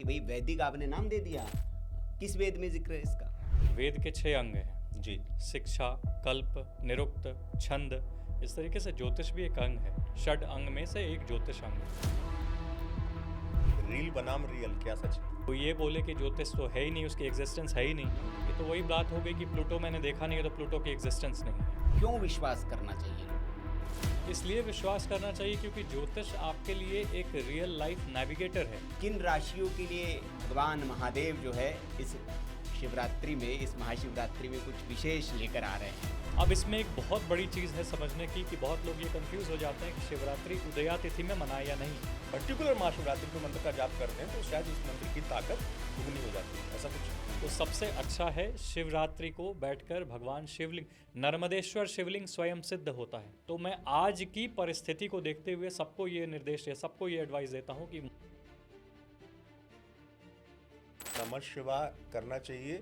भाई वैदिक आपने नाम दे दिया, किस वेद में जिक्र है इसका? वेद के 6 अंग हैं जी। शिक्षा, कल्प, निरुक्त, छंद। इस तरीके से ज्योतिष भी एक अंग है, षड अंग में से एक ज्योतिष अंग है। रील बनाम रियल, क्या सच? तो ये बोले कि ज्योतिष तो है ही नहीं, उसकी एग्जिस्टेंस है ही नहीं, ये तो वही बात हो गई कि प्लूटो मैंने देखा नहीं है तो प्लूटो की एग्जिस्टेंस नहीं है। क्यों विश्वास करना चाहिए? इसलिए विश्वास करना चाहिए क्योंकि ज्योतिष आपके लिए एक रियल लाइफ नेविगेटर है। किन राशियों के लिए भगवान महादेव जो है इस शिवरात्रि में, इस महाशिवरात्रि में कुछ विशेष लेकर आ रहे हैं? अब इसमें एक बहुत बड़ी चीज़ है समझने की कि बहुत लोग ये कंफ्यूज हो जाते हैं कि शिवरात्रि उदया तिथि में मनाए या नहीं। पर्टिकुलर महाशिवरात्रि के मंत्र का जाप करते हैं तो शायद उस मंत्र की ताकत दुगनी हो जाती है, ऐसा कुछ। तो सबसे अच्छा है शिवरात्रि को बैठकर भगवान शिवलिंग, नर्मदेश्वर शिवलिंग स्वयं सिद्ध होता है। तो मैं आज की परिस्थिति को देखते हुए सबको ये निर्देश है, सबको ये एडवाइस देता हूँ कि नमः शिवाय करना चाहिए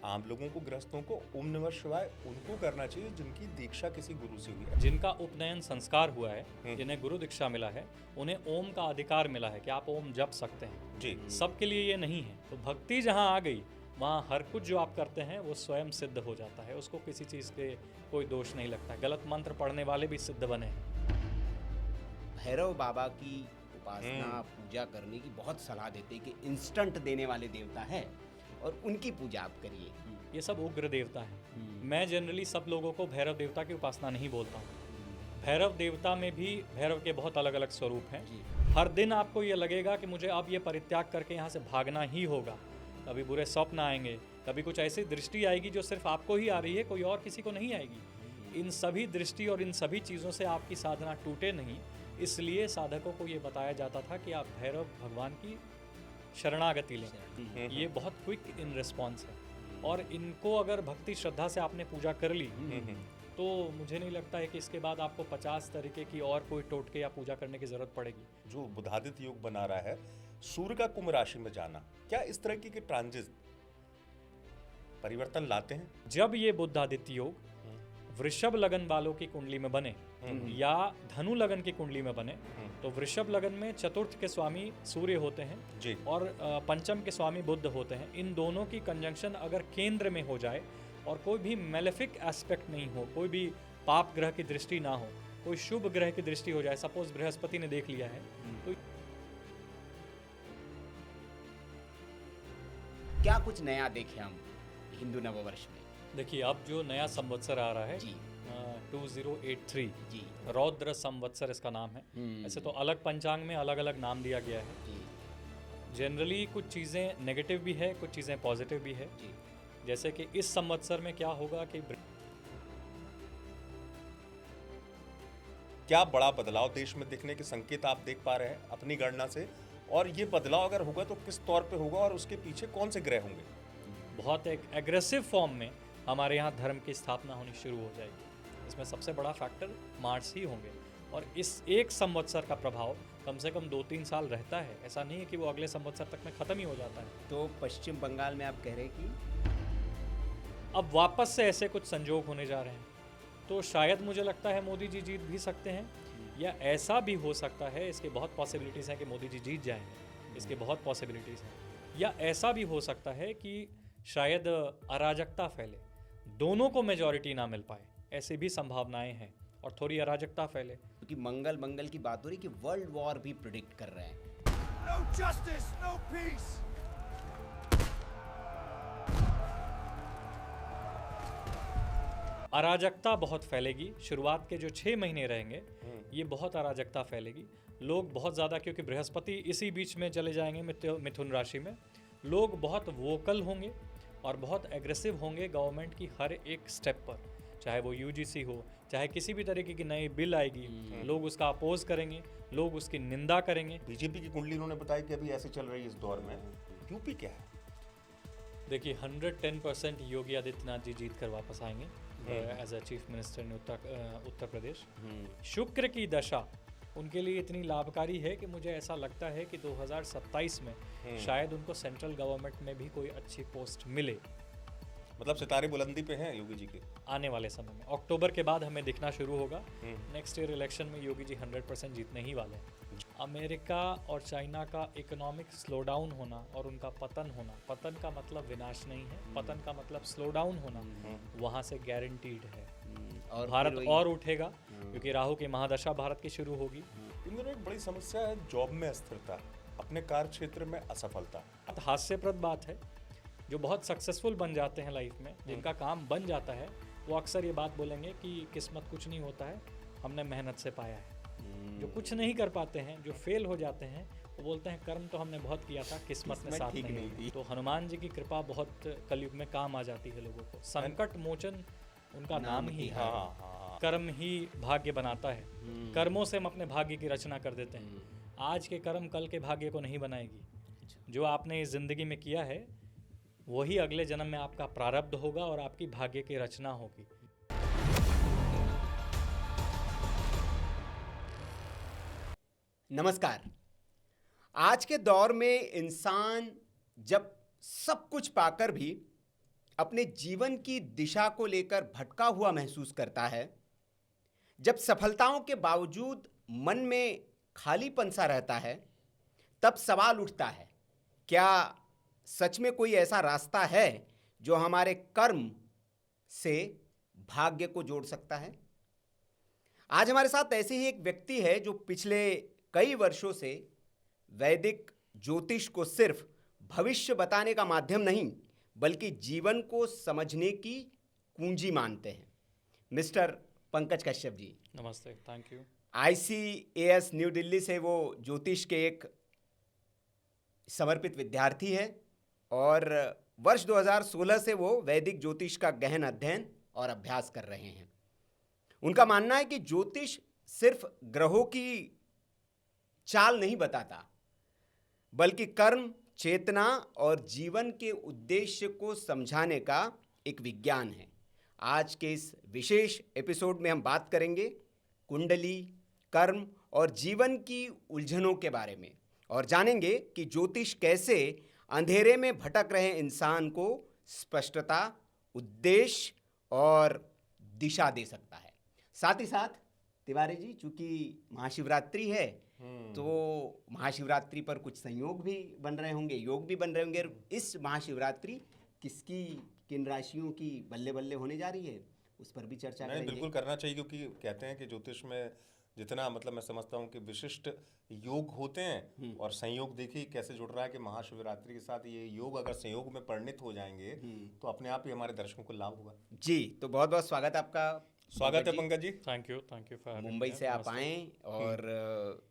आम लोगों को, गृहस्थों को। ओम नमः शिवाय उनको करना चाहिए जिनकी दीक्षा किसी गुरु से हुई है, जिनका उपनयन संस्कार हुआ है, जिन्हें गुरु दीक्षा मिला है, उन्हें ओम का अधिकार मिला है कि आप ओम जप सकते हैं जी। सबके लिए ये नहीं है। तो भक्ति जहाँ आ गई वहाँ हर कुछ जो आप करते हैं वो स्वयं सिद्ध हो जाता है, उसको किसी चीज़ के कोई दोष नहीं लगता। गलत मंत्र पढ़ने वाले भी सिद्ध बने हैं। भैरव बाबा की उपासना पूजा करने की बहुत सलाह देते हैं कि इंस्टेंट देने वाले देवता है और उनकी पूजा आप करिए। ये सब उग्र देवता है। मैं जनरली सब लोगों को भैरव देवता की उपासना नहीं बोलता हूँ। भैरव देवता में भी भैरव के बहुत अलग अलग स्वरूप हैं। हर दिन आपको ये लगेगा कि मुझे अब ये परित्याग करके यहाँ से भागना ही होगा। कभी बुरे स्वप्न आएंगे, कभी कुछ ऐसी दृष्टि आएगी जो सिर्फ आपको ही आ रही है, कोई और किसी को नहीं आएगी। इन सभी दृष्टि और इन सभी चीज़ों से आपकी साधना टूटे नहीं, इसलिए साधकों को ये बताया जाता था कि आप भैरव भगवान की शरणागति लें। ये बहुत क्विक इन रिस्पॉन्स है और इनको अगर भक्ति श्रद्धा से आपने पूजा कर ली तो मुझे नहीं लगता है कि इसके बाद आपको 50 तरीके की और कोई टोटके या पूजा करने की जरूरत पड़ेगी। जो बुधादित्य योग बना रहा है, सूर्य का कुंभ राशि में जाना, क्या इस तरह की ट्रांजिट परिवर्तन लाते हैं? जब ये बुधादित्य योग वृषभ लगन वालों की कुंडली में बने या धनु लगन की कुंडली में बने तो वृषभ लगन में चतुर्थ के स्वामी सूर्य होते हैं जी। और पंचम के स्वामी बुध होते हैं। इन दोनों की कंजंक्शन अगर केंद्र में हो जाए और कोई भी मेलेफिक एस्पेक्ट नहीं हो, कोई भी पाप ग्रह की दृष्टि ना हो, कोई शुभ ग्रह की दृष्टि हो जाए, सपोज बृहस्पति ने देख लिया है तो क्या कुछ नया देखे हम हिंदू नववर्ष में? देखिए अब जो नया संवत्सर आ रहा है जी। 2083 जी। रौद्र संवत्सर इसका नाम है। ऐसे तो अलग पंचांग में अलग अलग नाम दिया गया है। जी। जनरली कुछ चीज़ें नेगेटिव भी है, कुछ चीज़ें पॉजिटिव भी है। जी। जैसे कि इस संवत्सर में क्या होगा कि क्या बड़ा बदलाव देश में दिखने के संकेत आप देख पा रहे हैं अपनी गणना से? और ये बदलाव अगर होगा तो किस तौर पे होगा और उसके पीछे कौन से ग्रह होंगे? बहुत एक एग्रेसिव फॉर्म में हमारे यहाँ धर्म की स्थापना होनी शुरू हो जाएगी। इसमें सबसे बड़ा फैक्टर मार्च ही होंगे और इस एक संवत्सर का प्रभाव कम से कम 2-3 साल रहता है। ऐसा नहीं है कि वो अगले संवत्सर तक में ख़त्म ही हो जाता है। तो पश्चिम बंगाल में आप कह रहे हैं कि अब वापस से ऐसे कुछ संजोग होने जा रहे हैं तो शायद मुझे लगता है मोदी जी जीत भी सकते हैं या ऐसा भी हो सकता है, इसके बहुत पॉसिबिलिटीज़ हैं कि मोदी जी जीत जाएंगे, इसके बहुत पॉसिबिलिटीज़ हैं। या ऐसा भी हो सकता है कि शायद अराजकता फैले, दोनों को मेजॉरिटी ना मिल पाए, ऐसी भी संभावनाएं हैं और थोड़ी अराजकता फैले। क्योंकि मंगल की बात हो रही कि वर्ल्ड वॉर भी प्रिडिक्ट कर रहे हैं। No justice, no peace. अराजकता बहुत फैलेगी। शुरुआत के जो 6 महीने रहेंगे ये बहुत अराजकता फैलेगी। लोग बहुत ज़्यादा, क्योंकि बृहस्पति इसी बीच में चले जाएंगे मिथुन राशि में, लोग बहुत वोकल होंगे और बहुत एग्रेसिव होंगे गवर्नमेंट की हर एक स्टेप पर, चाहे वो यूजीसी हो, चाहे किसी भी तरीके की नई बिल आएगी, लोग उसका अपोज करेंगे, लोग उसकी निंदा करेंगे। बीजेपी की कुंडली उन्होंने बताया कि अभी ऐसे चल रही है इस दौर में। यूपी क्या है? देखिए 110% योगी आदित्यनाथ जी जीत कर वापस आएंगे as a chief minister in Uttar Pradesh. शुक्र की दशा उनके लिए इतनी लाभकारी है कि मुझे ऐसा लगता है कि 2027 में शायद उनको सेंट्रल गवर्नमेंट में भी कोई अच्छी पोस्ट मिले। मतलब सितारे बुलंदी पे हैं योगी जी के आने वाले समय में। अक्टूबर के बाद हमें दिखना शुरू होगा। नेक्स्ट ईयर इलेक्शन में योगी जी 100% जीतने ही वाले हैं। अमेरिका और चाइना का इकोनॉमिक स्लो डाउन होना और उनका पतन होना, पतन का मतलब विनाश नहीं है, पतन का मतलब स्लो डाउन होना, वहाँ से गारंटीड है। और भारत फिर और उठेगा क्योंकि राहु की महादशा भारत की शुरू होगी। इन दिनों एक बड़ी समस्या है जॉब में अस्थिरता, अपने कार्य क्षेत्र में असफलता। हास्यप्रद बात है, जो बहुत सक्सेसफुल बन जाते हैं लाइफ में, जिनका काम बन जाता है, वो अक्सर ये बात बोलेंगे कि किस्मत कुछ नहीं होता है, हमने मेहनत से पाया है। जो कुछ नहीं कर पाते हैं, जो फेल हो जाते हैं, वो बोलते हैं कर्म तो हमने बहुत किया था, किस्मत ने साथ ठीक नहीं नहीं दी। दी। तो हनुमान जी की कृपा बहुत कलयुग में काम आ जाती है लोगों को। संकट मोचन उनका नाम ही है। कर्म ही भाग्य बनाता है। कर्मों से हम अपने भाग्य की रचना कर देते हैं। आज के कर्म कल के भाग्य को नहीं बनाएगी। जो आपने इस जिंदगी में किया है वही अगले जन्म में आपका प्रारब्ध होगा और आपकी भाग्य की रचना होगी। नमस्कार। आज के दौर में इंसान जब सब कुछ पाकर भी अपने जीवन की दिशा को लेकर भटका हुआ महसूस करता है, जब सफलताओं के बावजूद मन में खालीपन सा रहता है, तब सवाल उठता है, क्या सच में कोई ऐसा रास्ता है जो हमारे कर्म से भाग्य को जोड़ सकता है? आज हमारे साथ ऐसे ही एक व्यक्ति है जो पिछले कई वर्षों से वैदिक ज्योतिष को सिर्फ भविष्य बताने का माध्यम नहीं, बल्कि जीवन को समझने की कुंजी मानते हैं। मिस्टर पंकज कश्यप जी, नमस्ते, thank you. ICAS new Delhi से वो ज्योतिष के एक समर्पित विद्यार्थी है और वर्ष 2016 से वो वैदिक ज्योतिष का गहन अध्ययन और अभ्यास कर रहे हैं। उनका मानना है कि ज्योतिष सिर्फ ग्रहों की चाल नहीं बताता, बल्कि कर्म, चेतना और जीवन के उद्देश्य को समझाने का एक विज्ञान है। आज के इस विशेष एपिसोड में हम बात करेंगे कुंडली, कर्म और जीवन की उलझनों के बारे में और जानेंगे कि ज्योतिष कैसे अंधेरे में भटक रहे इंसान को स्पष्टता, उद्देश्य और दिशा दे सकता है। साथ ही साथ तिवारी जी, चूंकि महाशिवरात्रि है तो महाशिवरात्रि पर कुछ संयोग भी बन रहे होंगे, योग भी बन रहे होंगे। इस महाशिवरात्रि किन राशियों की बल्ले बल्ले होने जा रही है, उस पर भी चर्चा करेंगे। बिल्कुल करना चाहिए, क्योंकि कहते हैं कि ज्योतिष में जितना मैं समझता हूँ कि विशिष्ट योग होते हैं और संयोग देखिए कैसे जुड़ रहा है कि महाशिवरात्रि के साथ ये योग अगर संयोग में परिणित हो जाएंगे तो अपने आप ही हमारे दर्शकों को लाभ होगा। जी, तो बहुत बहुत स्वागत आपका। स्वागत है Pankaj ji. Thank you for Mumbai से आप आए और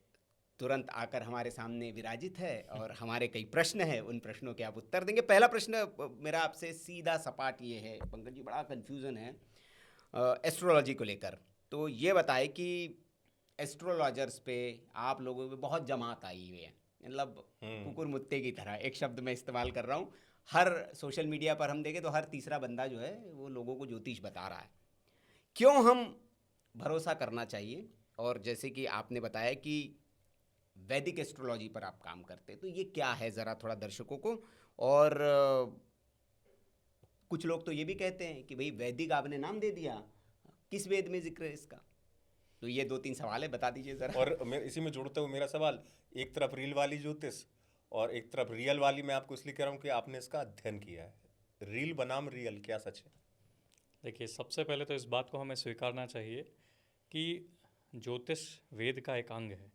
तुरंत आकर हमारे सामने विराजित है और हमारे कई प्रश्न हैं, उन प्रश्नों के आप उत्तर देंगे। पहला प्रश्न मेरा आपसे सीधा सपाट ये है पंकज जी, बड़ा कंफ्यूजन है एस्ट्रोलॉजी को लेकर। तो ये बताए कि एस्ट्रोलॉजर्स पे आप लोगों पे बहुत जमात आई हुई है, मतलब कुकुर मुत्ते की तरह, एक शब्द मैं इस्तेमाल कर रहा हूँ। हर सोशल मीडिया पर हम देखें तो हर तीसरा बंदा जो है वो लोगों को ज्योतिष बता रहा है। क्यों हम भरोसा करना चाहिए? और जैसे कि आपने बताया कि वैदिक एस्ट्रोलॉजी पर आप काम करते हैं, तो ये क्या है ज़रा थोड़ा दर्शकों को। और कुछ लोग तो ये भी कहते हैं कि भाई वैदिक आपने नाम दे दिया, किस वेद में जिक्र है इसका? तो ये 2-3 सवाल है, बता दीजिए ज़रा। और मैं इसी में जोड़ता हूँ मेरा सवाल, एक तरफ रील वाली ज्योतिष और एक तरफ रियल वाली। मैं आपको इसलिए कह रहा हूँ कि आपने इसका अध्ययन किया है। रील बनाम रियल, क्या सच है? देखिए, सबसे पहले तो इस बात को हमें स्वीकारना चाहिए कि ज्योतिष वेद का एक अंग है।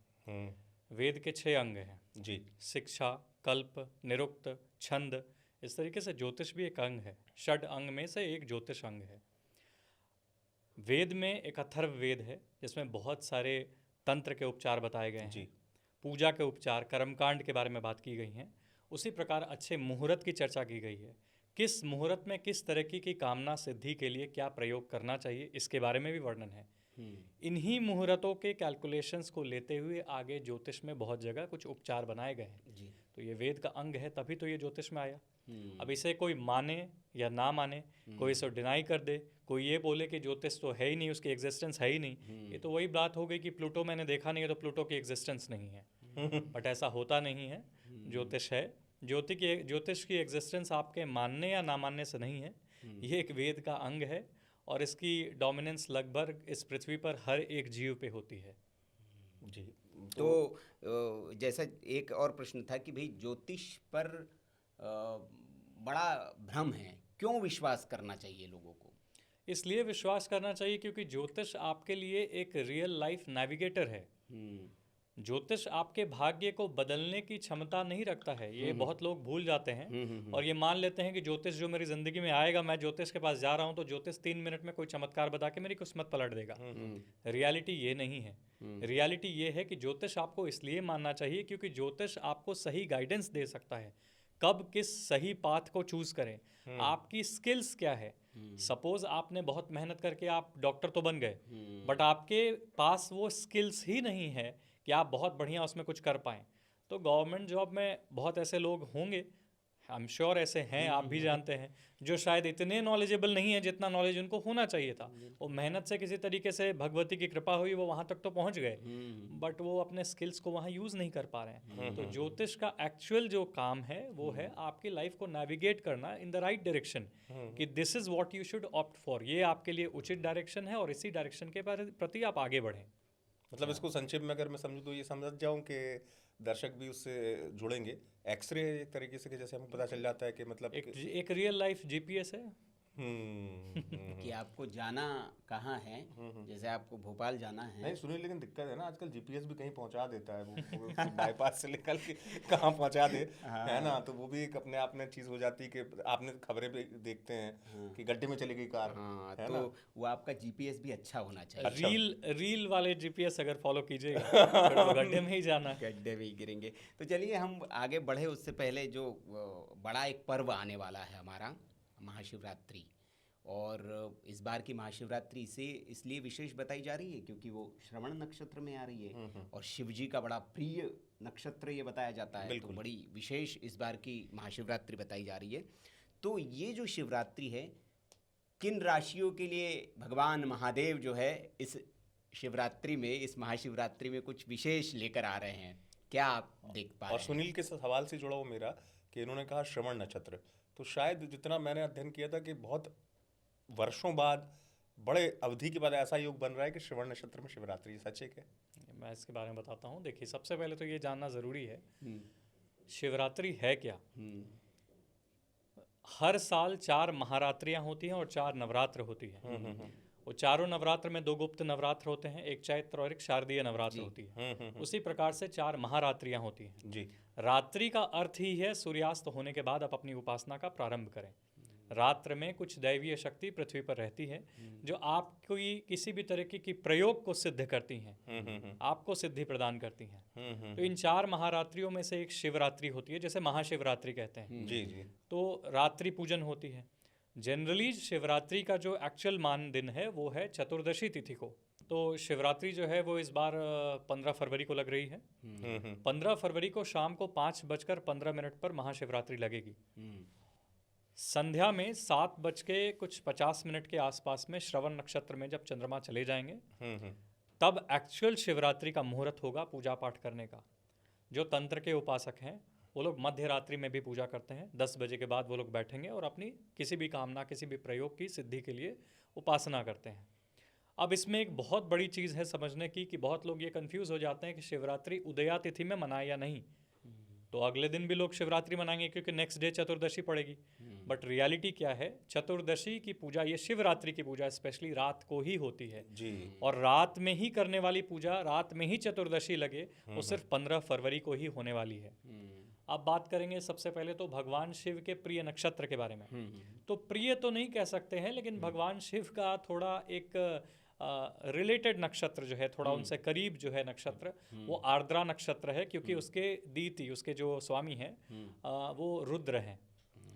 वेद के 6 अंग हैं जी। शिक्षा, कल्प, निरुक्त, छंद, इस तरीके से ज्योतिष भी एक अंग है। षड अंग में से एक ज्योतिष अंग है। वेद में एक अथर्व वेद है जिसमें बहुत सारे तंत्र के उपचार बताए गए हैं, पूजा के उपचार, कर्मकांड के बारे में बात की गई हैं। उसी प्रकार अच्छे मुहूर्त की चर्चा की गई है। किस मुहूर्त में किस तरह की कामना सिद्धि के लिए क्या प्रयोग करना चाहिए, इसके बारे में भी वर्णन है। इन्हीं मुहूर्तों के कैलकुलेशंस को लेते हुए आगे ज्योतिष में बहुत जगह कुछ उपचार बनाए गए हैं। तो ये वेद का अंग है, तभी तो ये ज्योतिष में आया। अब इसे कोई माने या ना माने, कोई इसे डिनाई कर दे, कोई ये बोले कि ज्योतिष तो है ही नहीं, उसकी एग्जिस्टेंस है ही नहीं, ये तो वही बात हो गई कि प्लूटो मैंने देखा नहीं है तो प्लूटो की एग्जिस्टेंस नहीं है। बट ऐसा होता नहीं है, ज्योतिष है। ज्योतिष की एग्जिस्टेंस आपके मानने या ना मानने से नहीं है, ये एक वेद का अंग है और इसकी डोमिनेंस लगभग इस पृथ्वी पर हर एक जीव पे होती है। जी, तो जैसा एक और प्रश्न था कि भाई ज्योतिष पर बड़ा भ्रम है, क्यों विश्वास करना चाहिए लोगों को? इसलिए विश्वास करना चाहिए क्योंकि ज्योतिष आपके लिए एक रियल लाइफ नेविगेटर है। ज्योतिष आपके भाग्य को बदलने की क्षमता नहीं रखता है, ये बहुत लोग भूल जाते हैं और ये मान लेते हैं कि ज्योतिष जो मेरी ज़िंदगी में आएगा, मैं ज्योतिष के पास जा रहा हूँ तो ज्योतिष 3 मिनट में कोई चमत्कार बता के मेरी किस्मत पलट देगा। रियलिटी ये नहीं है। रियलिटी ये है कि ज्योतिष आपको इसलिए मानना चाहिए क्योंकि ज्योतिष आपको सही गाइडेंस दे सकता है, कब किस सही पाथ को चूज करें, आपकी स्किल्स क्या है। सपोज आपने बहुत मेहनत करके आप डॉक्टर तो बन गए, बट आपके पास वो स्किल्स ही नहीं है कि आप बहुत बढ़िया उसमें कुछ कर पाएँ। तो गवर्नमेंट जॉब में बहुत ऐसे लोग होंगे, आई एम श्योर ऐसे हैं, आप भी जानते हैं, जो शायद इतने नॉलेजेबल नहीं है जितना नॉलेज उनको होना चाहिए था। वो मेहनत से किसी तरीके से भगवती की कृपा हुई, वो वहाँ तक तो पहुँच गए, बट वो अपने स्किल्स को वहाँ यूज़ नहीं कर पा रहे हैं। तो ज्योतिष का एक्चुअल जो काम है वो है आपकी लाइफ को नेविगेट करना इन द राइट डायरेक्शन, कि this is what you should opt for, ये आपके लिए उचित डायरेक्शन है और इसी डायरेक्शन के प्रति आप आगे बढ़ें। मतलब इसको संक्षेप में अगर मैं समझूं तो ये समझ जाऊं कि दर्शक भी उससे जुड़ेंगे। एक्सरे एक तरीके से कि जैसे हमको पता चल जाता है कि मतलब एक रियल लाइफ जीपीएस है कि आपको जाना कहाँ है, जैसे आपको भोपाल जाना है। नहीं सुनिए, लेकिन दिक्कत है ना, आजकल जीपीएस भी कहीं पहुंचा देता है, वो बाईपास से निकल के कहाँ पहुंचा दे, है ना। तो वो भी एक अपने आप में चीज़ हो जाती है कि आपने खबरें भी देखते हैं कि गड्ढे में चली गई कार, है ना। तो वो आपका जीपीएस भी अच्छा होना चाहिए। रील वाले जीपीएस अगर फॉलो कीजिएगा तो गड्ढे में ही जाना, गड्ढे में ही गिरेंगे। तो चलिए हम आगे बढ़े, उससे पहले जो बड़ा एक पर्व आने वाला है हमारा, महाशिवरात्रि, और इस बार की महाशिवरात्रि से इसलिए विशेष बताई जा रही है क्योंकि वो श्रवण नक्षत्र में आ रही है और शिव जी का बड़ा प्रिय नक्षत्र ये बताया जाता है, तो बड़ी विशेष इस बार की महाशिवरात्रि बताई जा रही है। तो ये जो शिवरात्रि है, किन राशियों के लिए भगवान महादेव जो है इस शिवरात्रि में, इस महाशिवरात्रि में कुछ विशेष लेकर आ रहे हैं, क्या आप देख पा रहे हैं? और सुनील के सवाल से जुड़ा हुआ मेरा कि इन्होंने कहा श्रवण नक्षत्र, तो शायद जितना मैंने अध्ययन किया था कि बहुत वर्षों बाद, बड़े अवधि के बाद ऐसा योग बन रहा है कि श्रवण नक्षत्र में शिवरात्रि, सच है क्या? मैं इसके बारे में बताता हूँ। देखिए, सबसे पहले तो ये जानना ज़रूरी है शिवरात्रि है क्या। हर साल 4 महारात्रियाँ होती हैं और 4 नवरात्र होती हैं। वो चारों नवरात्र में 2 गुप्त नवरात्र होते हैं, एक चैत्र और एक शारदीय नवरात्र होती है। उसी प्रकार से 4 महारात्रियाँ होती हैं जी। रात्रि का अर्थ ही है सूर्यास्त होने के बाद आप अपनी उपासना का प्रारंभ करें। रात्र में कुछ दैवीय शक्ति पृथ्वी पर रहती है जो आपको किसी भी तरीके की प्रयोग को सिद्ध करती हैं, आपको सिद्धि प्रदान करती हैं। तो इन 4 महारात्रियों में से एक शिवरात्रि होती है, जैसे महाशिवरात्रि कहते हैं। जी जी। तो रात्रि पूजन होती है। जनरली शिवरात्रि का जो एक्चुअल मान दिन है वो है चतुर्दशी तिथि को। तो शिवरात्रि जो है वो इस बार 15 फरवरी को लग रही है। 15 फरवरी को शाम को 5:15 पर महाशिवरात्रि लगेगी। संध्या में 7:50 के आसपास में श्रवण नक्षत्र में जब चंद्रमा चले जाएंगे तब एक्चुअल शिवरात्रि का मुहूर्त होगा पूजा पाठ करने का। जो तंत्र के उपासक हैं वो लोग मध्य रात्रि में भी पूजा करते हैं। 10 बजे के बाद वो लोग बैठेंगे और अपनी किसी भी कामना, किसी भी प्रयोग की सिद्धि के लिए उपासना करते हैं। अब इसमें एक बहुत बड़ी चीज़ है समझने की कि बहुत लोग ये कंफ्यूज हो जाते हैं कि शिवरात्रि उदया तिथि में मनाए या नहीं। तो अगले दिन भी लोग शिवरात्रि मनाएंगे क्योंकि नेक्स्ट डे चतुर्दशी पड़ेगी। बट रियलिटी क्या है, चतुर्दशी की पूजा, ये शिवरात्रि की पूजा स्पेशली रात को ही होती है जी। और रात में ही करने वाली पूजा, रात में ही चतुर्दशी लगे, वो सिर्फ 15 फरवरी को ही होने वाली है। अब बात करेंगे सबसे पहले तो भगवान शिव के प्रिय नक्षत्र के बारे में। तो प्रिय तो नहीं कह सकते हैं, लेकिन भगवान शिव का थोड़ा एक रिलेटेड नक्षत्र जो है, थोड़ा उनसे करीब जो है नक्षत्र, वो आर्द्रा नक्षत्र है क्योंकि उसके दीति, उसके जो स्वामी हैं वो रुद्र हैं,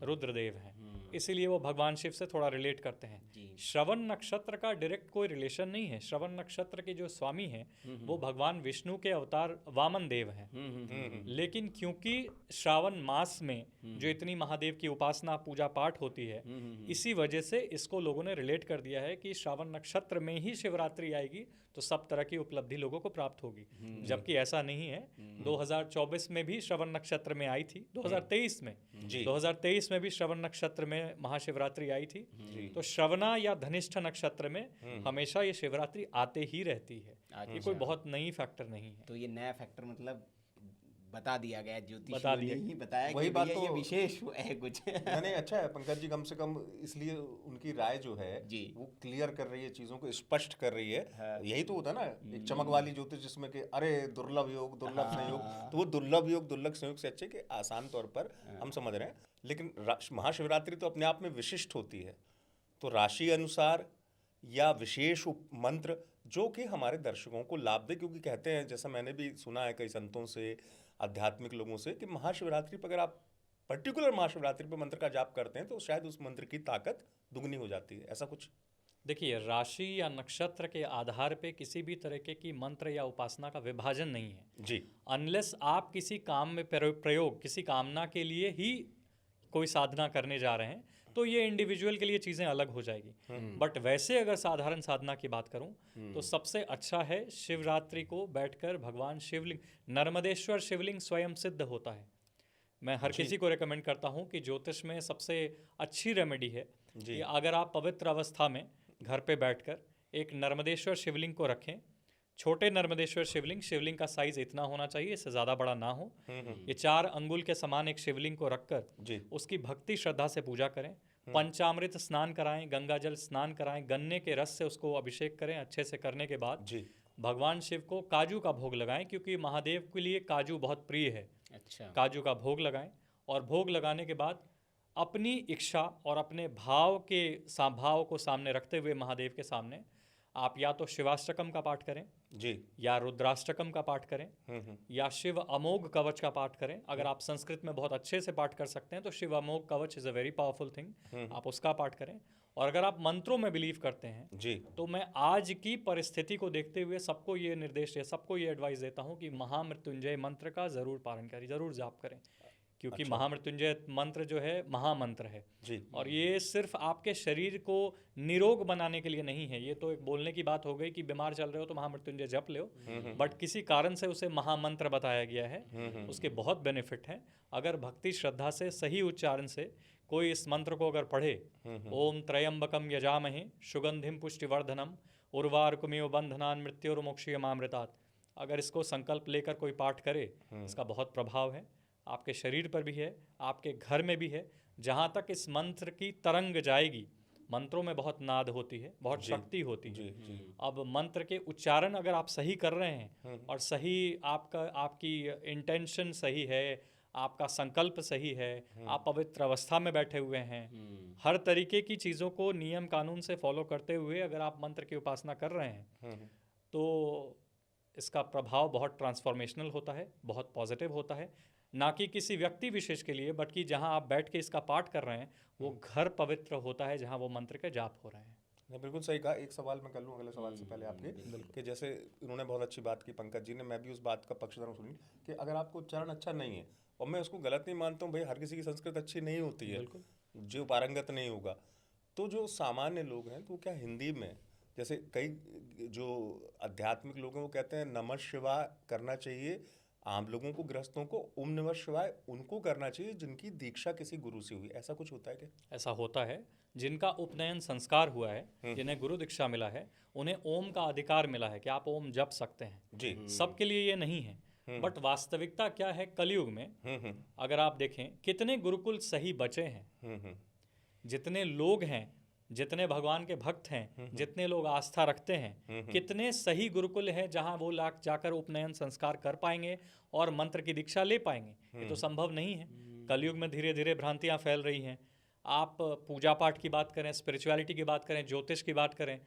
रुद्रदेव हैं, इसीलिए वो भगवान शिव से थोड़ा रिलेट करते हैं। श्रवण नक्षत्र का डायरेक्ट कोई रिलेशन नहीं है। श्रवण नक्षत्र के जो स्वामी हैं वो भगवान विष्णु के अवतार वामन देव हैं। लेकिन क्योंकि श्रावण मास में जो इतनी महादेव की उपासना, पूजा पाठ होती है, इसी वजह से इसको लोगों ने रिलेट कर दिया है कि श्रावण नक्षत्र में ही शिवरात्रि आएगी तो सब तरह की उपलब्धि लोगों को प्राप्त होगी। जबकि ऐसा नहीं है। 2024 में भी श्रवण नक्षत्र में आई थी, 2023 में भी श्रवण नक्षत्र में महाशिवरात्रि आई थी। तो श्रवणा या धनिष्ठ नक्षत्र में हमेशा ये शिवरात्रि आते ही रहती है। ये कोई बहुत नई फैक्टर नहीं है। तो ये नया फैक्टर मतलब बता दिया गया बता ज्योतिषियों दिया। ने ही बताया वही कि बात भैया ये तो- विशेष है कुछ। नहीं अच्छा है पंकज जी, कम से कम इसलिए उनकी राय जो है जी। वो क्लियर कर रही है, चीजों को स्पष्ट कर रही है। हाँ। यही तो होता है ना एक चमक वाली ज्योतिष जिसमें कि अरे दुर्लभ योग दुर्लभ हाँ। संयोग, तो वो दुर्लभ योग दुर्लभ संयोग से अच्छे कि आसान तौर पर हम समझ रहे हैं। लेकिन महाशिवरात्रि तो अपने आप में विशिष्ट होती है, तो राशि अनुसार या विशेष मंत्र जो कि हमारे दर्शकों को लाभ दे, क्योंकि कहते हैं, जैसा मैंने भी सुना है कई संतों से, आध्यात्मिक लोगों से, कि महाशिवरात्रि पर अगर आप पर्टिकुलर महाशिवरात्रि पर मंत्र का जाप करते हैं तो शायद उस मंत्र की ताकत दुगनी हो जाती है, ऐसा कुछ। देखिए, राशि या नक्षत्र के आधार पे किसी भी तरीके की मंत्र या उपासना का विभाजन नहीं है जी। अनलेस आप किसी काम में प्रयोग किसी कामना के लिए ही कोई साधना करने जा रहे हैं, तो ये इंडिविजुअल के लिए चीज़ें अलग हो जाएगी। बट वैसे अगर साधारण साधना की बात करूं तो सबसे अच्छा है शिवरात्रि को बैठकर भगवान शिवलिंग, नर्मदेश्वर शिवलिंग स्वयं सिद्ध होता है। मैं हर किसी को रेकमेंड करता हूं कि ज्योतिष में सबसे अच्छी रेमेडी है कि अगर आप पवित्र अवस्था में घर पे बैठकर एक नर्मदेश्वर शिवलिंग को रखें। छोटे नर्मदेश्वर शिवलिंग का साइज इतना होना चाहिए, इससे ज़्यादा बड़ा ना हो। ये 4 अंगुल के समान एक शिवलिंग को रखकर उसकी भक्ति श्रद्धा से पूजा करें। पंचामृत स्नान कराएं, गंगा जल स्नान कराएं, गन्ने के रस से उसको अभिषेक करें। अच्छे से करने के बाद भगवान शिव को काजू का भोग लगाएं, क्योंकि महादेव के लिए काजू बहुत प्रिय है। अच्छा। काजू का भोग लगाएं और भोग लगाने के बाद अपनी इच्छा और अपने भाव को सामने रखते हुए महादेव के सामने आप या तो शिवाष्टकम का पाठ करें जी, या रुद्राष्टकम का पाठ करें या शिव अमोघ कवच का पाठ करें। अगर आप संस्कृत में बहुत अच्छे से पाठ कर सकते हैं तो शिव अमोघ कवच is a very powerful thing, आप उसका पाठ करें। और अगर आप मंत्रों में बिलीव करते हैं जी, तो मैं आज की परिस्थिति को देखते हुए सबको ये निर्देश सबको ये एडवाइस देता हूँ कि महामृत्युंजय मंत्र का ज़रूर पारण करें, ज़रूर जाप करें, क्योंकि महामृत्युंजय मंत्र जो है महामंत्र है जी। और ये सिर्फ आपके शरीर को निरोग बनाने के लिए नहीं है। ये तो एक बोलने की बात हो गई कि बीमार चल रहे हो तो महामृत्युंजय जप लो, बट किसी कारण से उसे महामंत्र बताया गया है, उसके बहुत बेनिफिट हैं। अगर भक्ति श्रद्धा से सही उच्चारण से कोई इस मंत्र को अगर पढ़े, ओम त्रयंबकम यजामहे सुगंधिम पुष्टिवर्धनम उर्वारुकमिव बंधनान मृत्युर्मोक्षयमामृतात्, अगर इसको संकल्प लेकर कोई पाठ करे, इसका बहुत प्रभाव है, आपके शरीर पर भी है, आपके घर में भी है। जहाँ तक इस मंत्र की तरंग जाएगी, मंत्रों में बहुत नाद होती है, बहुत शक्ति होती है। अब मंत्र के उच्चारण अगर आप सही कर रहे हैं और सही आपकी इंटेंशन सही है, आपका संकल्प सही है, आप पवित्र अवस्था में बैठे हुए हैं, हर तरीके की चीज़ों को नियम कानून से फॉलो करते हुए अगर आप मंत्र की उपासना कर रहे हैं तो इसका प्रभाव बहुत ट्रांसफॉर्मेशनल होता है, बहुत पॉजिटिव होता है। ना कि किसी व्यक्ति विशेष के लिए, बट कि जहाँ आप बैठ के इसका पाठ कर रहे हैं वो घर पवित्र होता है जहाँ वो मंत्र के जाप हो रहे हैं। नहीं, बिल्कुल सही कहा। एक सवाल मैं कर लूँ अगले सवाल से पहले आपके, कि जैसे इन्होंने बहुत अच्छी बात की पंकज जी ने, मैं भी उस बात का पक्षधर सुनी कि अगर आपको उच्चारण अच्छा नहीं है, और मैं उसको गलत नहीं मानता हूँ, भाई हर किसी की संस्कृत अच्छी नहीं होती है, जो पारंगत नहीं होगा, तो जो सामान्य लोग हैं तो क्या हिंदी में, जैसे कई जो आध्यात्मिक लोग हैं वो कहते हैं नमः शिवाय करना चाहिए आम लोगों को, गृहस्थों को ओम नमः शिवाय उनको करना चाहिए जिनकी दीक्षा किसी गुरु से हुई, ऐसा कुछ होता है क्या? ऐसा होता है, जिनका उपनयन संस्कार हुआ है, जिन्हें गुरु दीक्षा मिला है, उन्हें ओम का अधिकार मिला है कि आप ओम जप सकते हैं जी। सबके लिए ये नहीं है, बट वास्तविकता क्या है कलयुग में, अगर आप देखें कितने गुरुकुल सही बचे हैं, जितने लोग हैं, जितने भगवान के भक्त हैं, जितने लोग आस्था रखते हैं, कितने सही गुरुकुल हैं जहां वो जाकर उपनयन संस्कार कर पाएंगे और मंत्र की दीक्षा ले पाएंगे? ये तो संभव नहीं है। कलयुग में धीरे धीरे भ्रांतियां फैल रही हैं। आप पूजा पाठ की बात करें, स्पिरिचुअलिटी की बात करें, ज्योतिष की बात करें,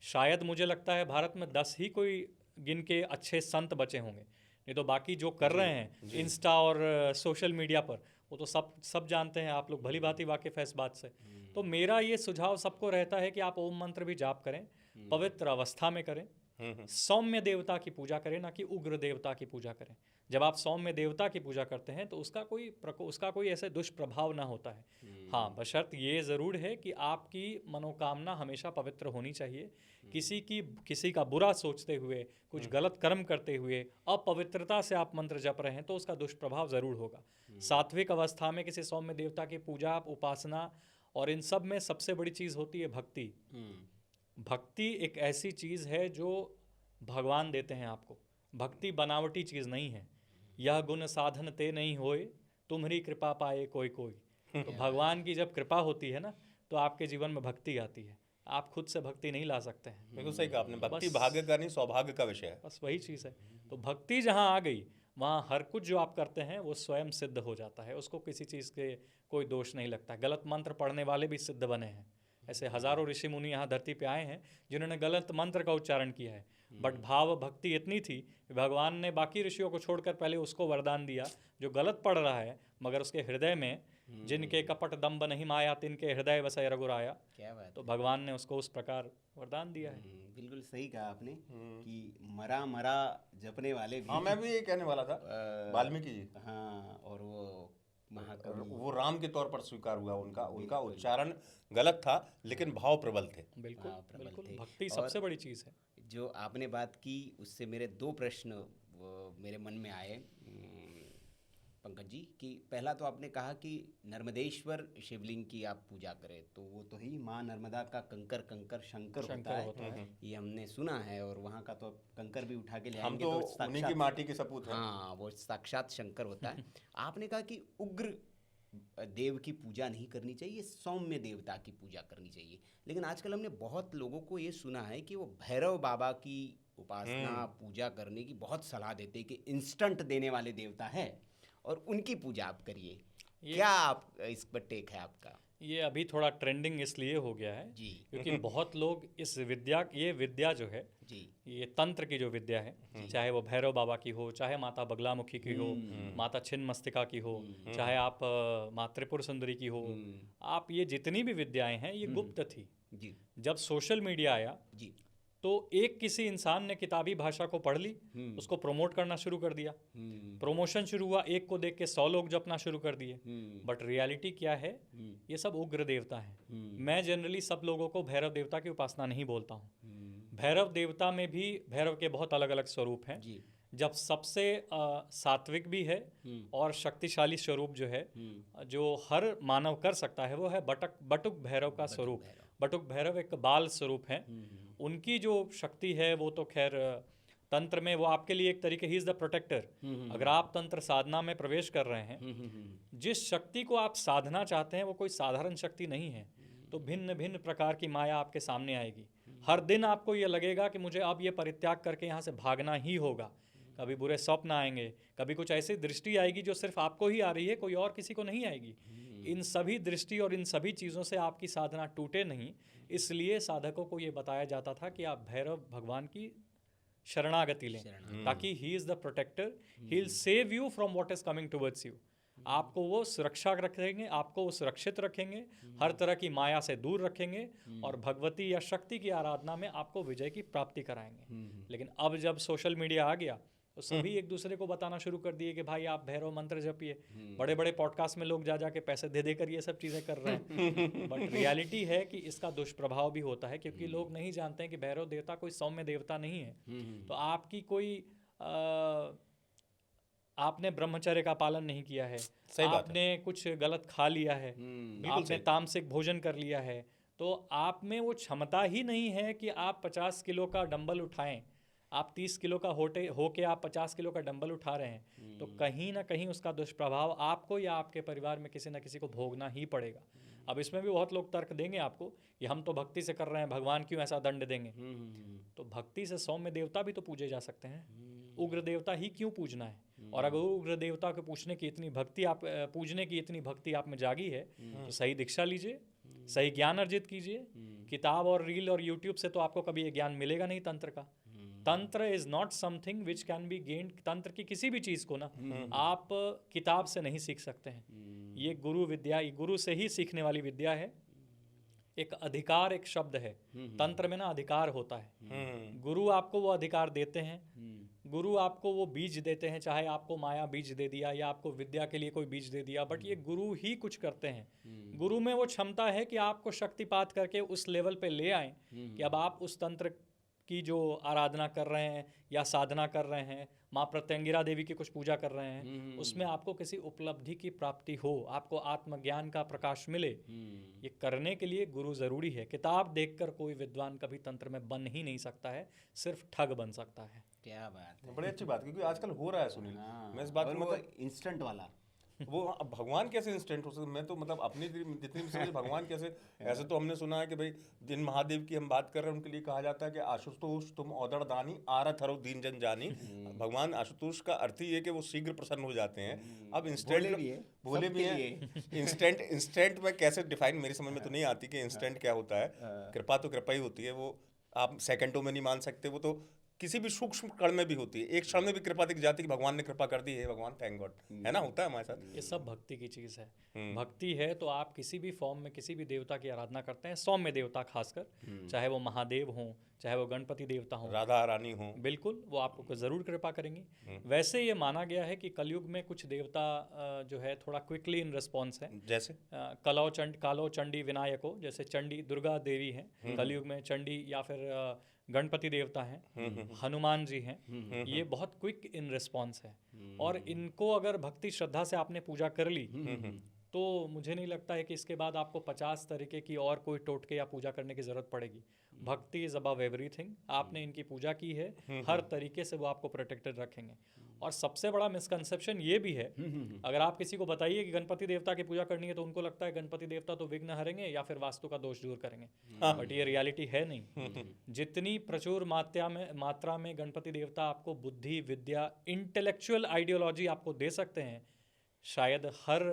शायद मुझे लगता है भारत में 10 ही कोई गिन के अच्छे संत बचे होंगे, नहीं तो बाकी जो कर रहे हैं इंस्टा और सोशल मीडिया पर, वो तो सब जानते हैं, आप लोग भली भांति वाकिफ़ है इस बात से। तो मेरा ये सुझाव सबको रहता है कि आप ओम मंत्र भी जाप करें, पवित्र अवस्था में करें, सौम्य देवता की पूजा करें, ना कि उग्र देवता की पूजा करें। जब आप सौम्य देवता की पूजा करते हैं तो उसका कोई ऐसे दुष्प्रभाव ना होता है। हाँ, बशर्त ये ज़रूर है कि आपकी मनोकामना हमेशा पवित्र होनी चाहिए। किसी का बुरा सोचते हुए, कुछ गलत कर्म करते हुए, अपवित्रता से आप मंत्र जप रहे हैं तो उसका दुष्प्रभाव ज़रूर होगा। सात्विक अवस्था में किसी सौम्य देवता की पूजा, उपासना और इन सब में सबसे बड़ी चीज़ होती है भक्ति। भक्ति एक ऐसी चीज़ है जो भगवान देते हैं आपको। भक्ति बनावटी चीज़ नहीं है। यह गुण साधन ते नहीं होए, तुम्हारी कृपा पाए कोई कोई। तो भगवान की जब कृपा होती है ना, तो आपके जीवन में भक्ति आती है। आप खुद से भक्ति नहीं ला सकते हैं। बिल्कुल सही कहा आपने, भक्ति बस- भाग्य का नहीं सौभाग्य का विषय है। बस वही चीज़ है। तो भक्ति जहाँ आ गई, वहाँ हर कुछ जो आप करते हैं वो स्वयं सिद्ध हो जाता है। उसको किसी चीज़ के कोई दोष नहीं लगता। गलत मंत्र पढ़ने वाले भी सिद्ध बने हैं। ऐसे हजारों ऋषि मुनि यहाँ धरती पे आए हैं जिन्होंने गलत मंत्र का उच्चारण किया है, बट भाव भक्ति इतनी थी कि भगवान ने बाकी ऋषियों को छोड़कर पहले उसको वरदान दिया जो गलत पढ़ रहा है, मगर उसके हृदय में जिनके कपट दम्ब नहीं माया तिनके हृदय बसै रघुराया। क्या बात तो भगवान ने उसको उस प्रकार वरदान दिया है। बिल्कुल सही कहा आपने कि मरा मरा जपने वाले भी हाँ, मैं भी यही कहने वाला था। वाल्मीकि जी, हाँ, और वो महाकवि वो राम के तौर पर स्वीकार हुआ, उनका उच्चारण गलत था लेकिन भाव प्रबल थे। बिल्कुल हाँ, प्रबल बिल्कुल। थे। भक्ति और सबसे बड़ी चीज़ है। जो आपने बात की उससे मेरे दो प्रश्न मेरे मन में आए पंकज जी। कि पहला तो आपने कहा कि नर्मदेश्वर शिवलिंग की आप पूजा करें, तो वो तो ही माँ नर्मदा का कंकर कंकर शंकर होता है। ये हमने सुना है, और वहाँ का तो कंकर भी उठा के ले हम आएंगे तो तो उन्हीं की साक्षात, माटी के सपूत हैं। हाँ, वो साक्षात शंकर होता है। आपने कहा कि उग्र देव की पूजा नहीं करनी चाहिए, सौम्य देवता की पूजा करनी चाहिए। लेकिन आजकल हमने बहुत लोगों को ये सुना है कि वो भैरव बाबा की उपासना पूजा करने की बहुत सलाह देते हैं कि इंस्टेंट देने वाले देवता है और उनकी पूजा आप करिए। क्या आप इस पर टेक है आपका? ये अभी थोड़ा ट्रेंडिंग इसलिए हो गया है जी क्योंकि बहुत लोग इस ये विद्या जो है, जी ये तंत्र की जो विद्या है, चाहे वो भैरव बाबा की हो, चाहे माता बगलामुखी की हो, माता छिन्नमस्तिका की हो, चाहे आप माँ त्रिपुर सुंदरी की हो, आप ये जितनी भी विद्याएं हैं ये गुप्त थी। जी जब सोशल मीडिया आया जी तो एक किसी इंसान ने किताबी भाषा को पढ़ ली, उसको प्रमोट करना शुरू कर दिया, प्रमोशन शुरू हुआ, एक को देख के 100 लोग जपना शुरू कर दिए। बट रियलिटी क्या है? ये सब उग्र देवता हैं। मैं जनरली सब लोगों को भैरव देवता की उपासना नहीं बोलता हूँ। भैरव देवता में भी भैरव के बहुत अलग अलग स्वरूप हैं। जी जब सबसे सात्विक भी है और शक्तिशाली स्वरूप जो है, जो हर मानव कर सकता है, वो है बटुक भैरव का स्वरूप। बटुक भैरव एक बाल स्वरूप है। उनकी जो शक्ति है वो तो खैर तंत्र में वो आपके लिए एक तरीके ही इज द प्रोटेक्टर। अगर आप तंत्र साधना में प्रवेश कर रहे हैं, जिस शक्ति को आप साधना चाहते हैं वो कोई साधारण शक्ति नहीं है। तो भिन्न भिन्न प्रकार की माया आपके सामने आएगी। हर दिन आपको ये लगेगा कि मुझे अब ये परित्याग करके यहाँ से भागना ही होगा। कभी बुरे स्वप्न आएंगे, कभी कुछ ऐसी दृष्टि आएगी जो सिर्फ आपको ही आ रही है, कोई और किसी को नहीं आएगी। इन सभी दृष्टि और इन सभी चीज़ों से आपकी साधना टूटे नहीं, इसलिए साधकों को ये बताया जाता था कि आप भैरव भगवान की शरणागति लें, ताकि he is the protector, he will save you from what is coming towards you. आपको वो सुरक्षा रखेंगे, आपको वो सुरक्षित रखेंगे, हर तरह की माया से दूर रखेंगे, और भगवती या शक्ति की आराधना में आपको विजय की प्राप्ति कराएंगे। लेकिन अब जब सोशल मीडिया आ गया तो सभी एक दूसरे को बताना शुरू कर दिए कि भाई आप भैरव मंत्र जपिए। बड़े बड़े पॉडकास्ट में लोग जा जाके पैसे दे देकर ये सब चीज़ें कर रहे हैं। बट रियलिटी है कि इसका दुष्प्रभाव भी होता है, क्योंकि लोग नहीं जानते हैं कि भैरव देवता कोई सौम्य देवता नहीं है। तो आपकी कोई आपने ब्रह्मचर्य का पालन नहीं किया है, आपने कुछ गलत खा लिया है, आपने तामसिक भोजन कर लिया है, तो आप में वो क्षमता ही नहीं है कि आप 50 किलो का डंबल उठाएं। आप 30 किलो का होके आप 50 किलो का डंबल उठा रहे हैं, तो कहीं ना कहीं उसका दुष्प्रभाव आपको या आपके परिवार में किसी ना किसी को भोगना ही पड़ेगा। अब इसमें भी बहुत लोग तर्क देंगे आपको कि हम तो भक्ति से कर रहे हैं, भगवान क्यों ऐसा दंड देंगे। तो भक्ति से सौम्य देवता भी तो पूजे जा सकते हैं, उग्र देवता ही क्यों पूजना है? और अगर उग्र देवता को पूजने की इतनी भक्ति आप में जागी है, तो सही दीक्षा लीजिए, सही ज्ञान अर्जित कीजिए। किताब और रील और यूट्यूब से तो आपको कभी ये ज्ञान मिलेगा नहीं तंत्र का। तंत्र is not something which can be gained. तंत्र की किसी भी चीज़ को ना आप किताब से नहीं सीख सकते हैं। ये गुरु विद्या, ये गुरु से ही सीखने वाली विद्या है। एक अधिकार, एक शब्द है तंत्र में ना, अधिकार होता है। गुरु आपको वो अधिकार देते हैं, गुरु आपको वो बीज देते हैं, चाहे आपको माया बीज दे दिया या आपको विद्या के लिए कोई बीज दे दिया, बट ये गुरु ही कुछ करते हैं। गुरु में वो क्षमता है कि आपको शक्तिपात करके उस लेवल पे ले आए कि अब आप उस तंत्र की जो आराधना कर रहे हैं या साधना कर रहे हैं, माँ प्रत्यंगिरा देवी की कुछ पूजा कर रहे हैं, उसमें आपको किसी उपलब्धि की प्राप्ति हो, आपको आत्मज्ञान का प्रकाश मिले, ये करने के लिए गुरु ज़रूरी है। किताब देखकर कोई विद्वान कभी तंत्र में बन ही नहीं सकता है, सिर्फ ठग बन सकता है। क्या बात है। बड़ी अच्छी बात, क्योंकि आजकल हो रहा है सुनील। हाँ, मैं इस बात और को वो मतलब इंस्टेंट वाला वो अब भगवान कैसे इंस्टेंट हो सकते, मैं तो मतलब अपनी जितनी भी समझ भगवान कैसे, ऐसे तो हमने सुना है कि भाई जिन महादेव की हम बात कर रहे हैं उनके लिए कहा जाता है कि आशुतोष तुम औदड़ दानी आरत हरो दीन जन जानी। भगवान आशुतोष का अर्थ ही है कि वो शीघ्र प्रसन्न हो जाते हैं। अब इंस्टेंट भोले भी है, भोले भी सबके हैं। इंस्टेंट में कैसे डिफाइन, मेरी समझ में तो नहीं आती कि इंस्टेंट क्या होता है। कृपा तो कृपा ही होती है, वो आप सेकंडों में नहीं मान सकते, वो तो किसी भी सूक्ष्म कण में भी होती है। एक क्षण में भी कृपा दिख जाती है कि भगवान ने कृपा कर दी है, भगवान थैंक गॉड, है ना, होता है हमारे साथ। ये सब भक्ति की चीज़ है। भक्ति है तो आप किसी भी फॉर्म में किसी भी देवता की आराधना करते हैं, सौम्य देवता खासकर, चाहे वो महादेव हों, चाहे वो गणपति देवता हों, राधा रानी हो, बिल्कुल वो आपको ज़रूर कृपा करेंगी। वैसे ये माना गया है कि कलयुग में कुछ देवता जो है थोड़ा क्विकली इन रिस्पॉन्स है। जैसे कालो चंडी विनायको, जैसे चंडी दुर्गा देवी हैं कलयुग में, चंडी या फिर गणपति देवता हैं, हनुमान जी हैं, ये बहुत क्विक इन रिस्पॉन्स है। और इनको अगर भक्ति श्रद्धा से आपने पूजा कर ली तो मुझे नहीं लगता है कि इसके बाद आपको 50 तरीके की और कोई टोटके या पूजा करने की ज़रूरत पड़ेगी। भक्ति इज़ अबव एवरीथिंग। आपने इनकी पूजा की है, हर तरीके से वो आपको प्रोटेक्टेड रखेंगे। और सबसे बड़ा मिसकंसेप्शन ये भी है, अगर आप किसी को बताइए कि गणपति देवता की पूजा करनी है तो उनको लगता है गणपति देवता तो विघ्न हरेंगे या फिर वास्तु का दोष दूर करेंगे, बट ये रियलिटी है नहीं। जितनी प्रचुर मात्रा में गणपति देवता आपको बुद्धि, विद्या, इंटेलेक्चुअल आइडियोलॉजी आपको दे सकते हैं, शायद हर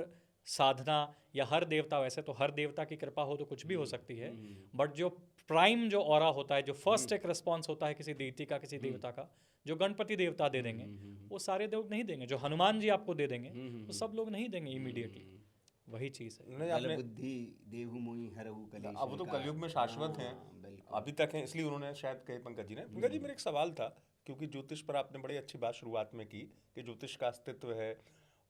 साधना या हर देवता, वैसे तो हर देवता की कृपा हो तो कुछ भी हो सकती है, बट जो प्राइम जो ऑरा होता है, जो फर्स्ट एक रिस्पॉन्स होता है किसी देवती का, किसी देवता का, जो गणपति देवता दे देंगे वो सारे लोग नहीं देंगे। जो हनुमान जी आपको दे देंगे वो सब लोग नहीं देंगे इमीडिएटली। वही चीज़ है। नहीं आपने, बुद्धि देहु मोहि हरहु कलेश। अब वो तो कलयुग में शाश्वत हैं, अभी तक हैं, इसलिए उन्होंने शायद कहे पंकज जी ने। पंकज जी मेरा एक सवाल था, क्योंकि ज्योतिष पर आपने बड़ी अच्छी बात शुरुआत में की कि ज्योतिष का अस्तित्व है,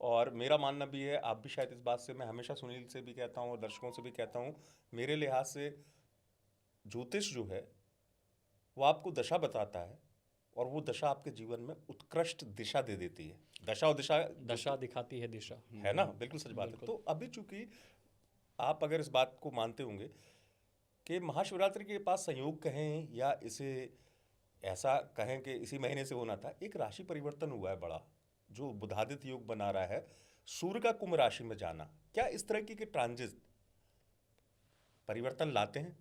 और मेरा मानना भी है, आप भी शायद इस बात से, मैं हमेशा सुनील से भी कहता हूँ और दर्शकों से भी कहता हूँ, मेरे लिहाज से ज्योतिष जो है वो आपको दशा बताता है और वो दशा आपके जीवन में उत्कृष्ट दिशा दे देती है। दशा और दशा दिखाती है दिशा, है ना, बिल्कुल सच बात है। तो अभी चूंकि आप अगर इस बात को मानते होंगे कि महाशिवरात्रि के पास संयोग कहें या इसे ऐसा कहें कि इसी महीने से होना था, एक राशि परिवर्तन हुआ है बड़ा, जो बुधादित्य योग बना रहा है, सूर्य का कुंभ राशि में जाना। क्या इस तरह की ट्रांजिट परिवर्तन लाते हैं?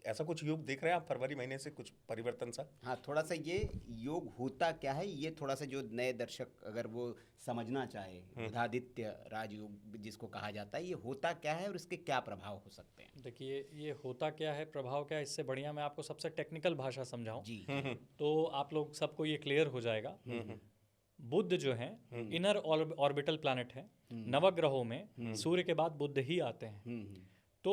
ऐसा कुछ योग देख रहे हैं आप फरवरी महीने से, कुछ परिवर्तन सा? हाँ, थोड़ा सा ये योग होता क्या है, ये थोड़ा सा जो नए दर्शक अगर वो समझना चाहे, बुधादित्य राजयोग जिसको कहा जाता है, ये होता क्या है और इसके क्या प्रभाव हो सकते हैं? देखिए ये होता क्या है, प्रभाव क्या है, इससे बढ़िया मैं आपको सबसे टेक्निकल भाषा समझाऊं जी। तो आप लोग सबको ये क्लियर हो जाएगा। बुध जो है इनर ऑर्बिटल प्लैनेट है, नवग्रहों में सूर्य के बाद बुध ही आते हैं। तो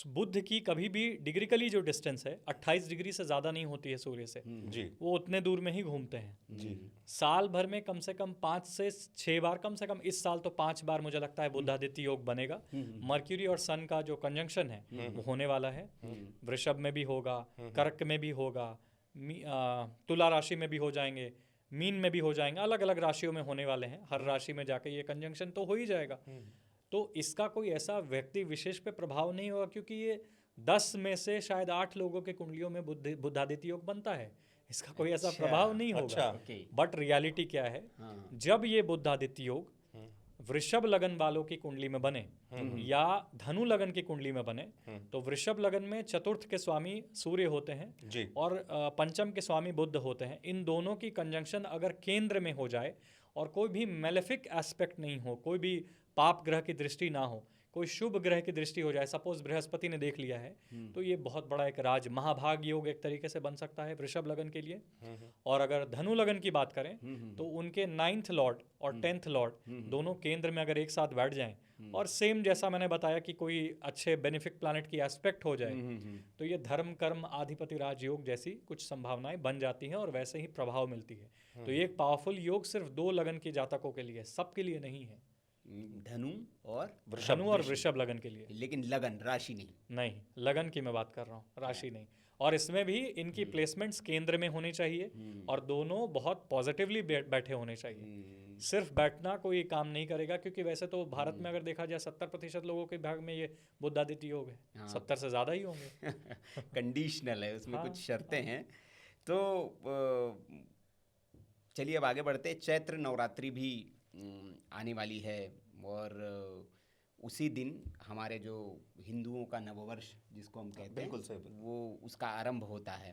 बुध की कभी भी डिग्रिकली जो डिस्टेंस है 28 डिग्री से ज़्यादा नहीं होती है सूर्य से जी, वो उतने दूर में ही घूमते हैं जी। साल भर में कम से कम 5 से 6 बार, कम से कम इस साल तो 5 बार मुझे लगता है बुधादित्य योग बनेगा। मर्क्यूरी और सन का जो कंजंक्शन है वो होने वाला है, वृषभ में भी होगा, कर्क में भी होगा, तुला राशि में भी हो जाएंगे, मीन में भी हो जाएंगे, अलग अलग राशियों में होने वाले हैं। हर राशि में जाके ये कंजंक्शन तो हो ही जाएगा। तो इसका कोई ऐसा व्यक्ति विशेष पे प्रभाव नहीं होगा, क्योंकि ये 10 में से शायद 8 लोगों के कुंडलियों में बुधादित्य योग बनता है। इसका कोई ऐसा प्रभाव नहीं होगा। बट रियलिटी क्या है, जब ये बुधादित्य योग वृषभ लगन वालों की कुंडली में बने या धनु लगन की कुंडली में बने, तो वृषभ लगन में चतुर्थ के स्वामी सूर्य होते हैं जी। और पंचम के स्वामी बुध होते हैं। इन दोनों की कंजंक्शन अगर केंद्र में हो जाए और कोई भी मेलेफिक एस्पेक्ट नहीं हो, कोई भी पाप ग्रह की दृष्टि ना हो, कोई शुभ ग्रह की दृष्टि हो जाए, सपोज बृहस्पति ने देख लिया है, तो ये बहुत बड़ा एक राज महाभाग योग एक तरीके से बन सकता है वृषभ लगन के लिए। और अगर धनु लगन की बात करें तो उनके 9th लॉर्ड और 10th लॉर्ड दोनों केंद्र में अगर एक साथ बैठ जाएं और सेम जैसा मैंने बताया कि कोई अच्छे बेनिफिक प्लैनेट की एस्पेक्ट हो जाए, तो ये धर्म कर्म आधिपति राजयोग जैसी कुछ संभावनाएं बन जाती हैं और वैसे ही प्रभाव मिलती है। तो ये एक पावरफुल योग सिर्फ 2 लगन के जातकों के लिए, सबके लिए नहीं है। धनु और धनु और वृषभ लगन के लिए। लेकिन लगन राशि नहीं। नहीं, लगन की मैं बात कर रहा हूँ, राशि नहीं। और इसमें भी इनकी प्लेसमेंट्स केंद्र में होनी चाहिए और दोनों बहुत पॉजिटिवली बैठे होने चाहिए। सिर्फ बैठना कोई काम नहीं करेगा, क्योंकि वैसे तो भारत में अगर देखा जाए 70% लोगों के भाग में ये बुद्धादित्य योग है। 70 से ज़्यादा ही होंगे। कंडीशनल है उसमें, हाँ, कुछ शर्तें हैं। तो चलिए अब आगे बढ़ते। चैत्र नवरात्रि भी आने वाली है और उसी दिन हमारे जो हिंदुओं का नववर्ष जिसको हम कहते बिल्कुल हैं, सही, बिल्कुल। वो उसका आरंभ होता है।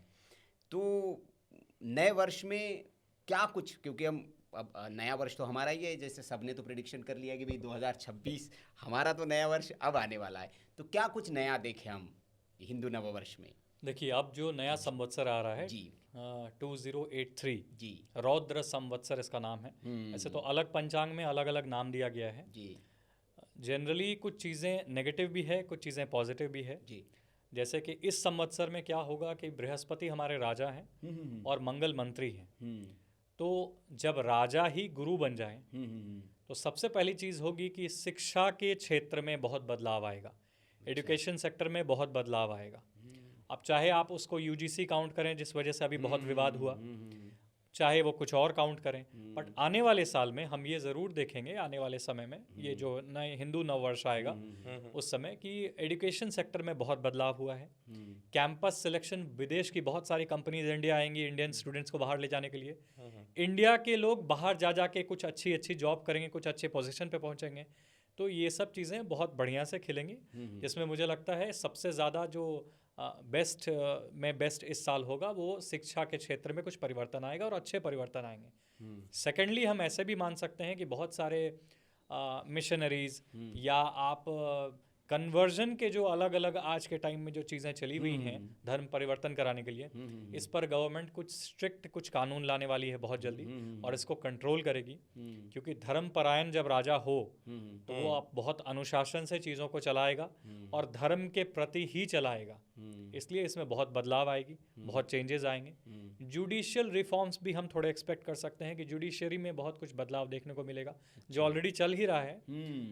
तो नए वर्ष में क्या कुछ, क्योंकि हम अब नया वर्ष तो हमारा ही है, जैसे सबने तो प्रेडिक्शन कर लिया कि भाई 2026 हमारा तो नया वर्ष अब आने वाला है, तो क्या कुछ नया देखें हम हिंदू नववर्ष में? देखिए, अब जो नया संवत्सर आ रहा है जी 2083 जी रौद्र संवत्सर इसका नाम है। ऐसे तो अलग पंचांग में अलग अलग नाम दिया गया है। जी जनरली कुछ चीज़ें नेगेटिव भी है, कुछ चीज़ें पॉजिटिव भी है। जी जैसे कि इस संवत्सर में क्या होगा कि बृहस्पति हमारे राजा हैं और मंगल मंत्री हैं। तो जब राजा ही गुरु बन जाएं तो सबसे पहली चीज़ होगी कि शिक्षा के क्षेत्र में बहुत बदलाव आएगा, एजुकेशन सेक्टर में बहुत बदलाव आएगा। अब चाहे आप उसको यूजीसी काउंट करें, जिस वजह से अभी बहुत विवाद हुआ, चाहे वो कुछ और काउंट करें, बट आने वाले साल में हम ये ज़रूर देखेंगे, आने वाले समय में ये जो नए हिंदू नववर्ष आएगा उस समय कि एजुकेशन सेक्टर में बहुत बदलाव हुआ है। कैंपस सिलेक्शन, विदेश की बहुत सारी कंपनीज इंडिया आएंगी इंडियन स्टूडेंट्स को बाहर ले जाने के लिए। इंडिया के लोग बाहर जा के कुछ अच्छी अच्छी जॉब करेंगे, कुछ अच्छे पोजीशन पे पहुंचेंगे। तो ये सब चीज़ें बहुत बढ़िया से खिलेंगी, जिसमें मुझे लगता है सबसे ज़्यादा जो बेस्ट इस साल होगा वो शिक्षा के क्षेत्र में कुछ परिवर्तन आएगा और अच्छे परिवर्तन आएंगे। सेकेंडली, हम ऐसे भी मान सकते हैं कि बहुत सारे मिशनरीज या आप कन्वर्जन के जो अलग अलग आज के टाइम में जो चीज़ें चली हुई हैं धर्म परिवर्तन कराने के लिए, इस पर गवर्नमेंट कुछ स्ट्रिक्ट कुछ कानून लाने वाली है बहुत जल्दी और इसको कंट्रोल करेगी। क्योंकि धर्मपरायण जब राजा हो तो वो आप बहुत अनुशासन से चीज़ों को चलाएगा और धर्म के प्रति ही चलाएगा। इसलिए इसमें बहुत बदलाव आएगी, बहुत चेंजेस आएंगे। जुडिशियल रिफॉर्म्स भी हम थोड़े एक्सपेक्ट कर सकते हैं कि जुडिशरी में बहुत कुछ बदलाव देखने को मिलेगा, जो ऑलरेडी चल ही रहा है।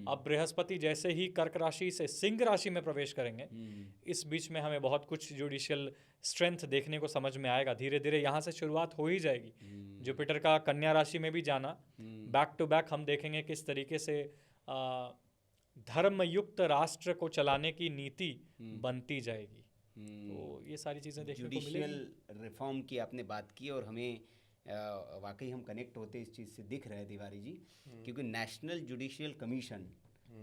अब बृहस्पति जैसे ही कर्क राशि से सिंह राशि में प्रवेश करेंगे, इस बीच में हमें बहुत कुछ जुडिशियल स्ट्रेंथ देखने को समझ में आएगा। धीरे धीरे यहाँ से शुरुआत हो ही जाएगी। जुपिटर का कन्या राशि में भी जाना, बैक टू बैक हम देखेंगे किस तरीके से धर्मयुक्त राष्ट्र को चलाने की नीति बनती जाएगी। तो ये सारी चीज़ें देखने को मिलेंगी। जुडिशियल रिफॉर्म की आपने बात की और हमें वाकई हम कनेक्ट होते इस चीज़ से दिख रहे हैं तिवारी जी, क्योंकि नेशनल जुडिशियल कमीशन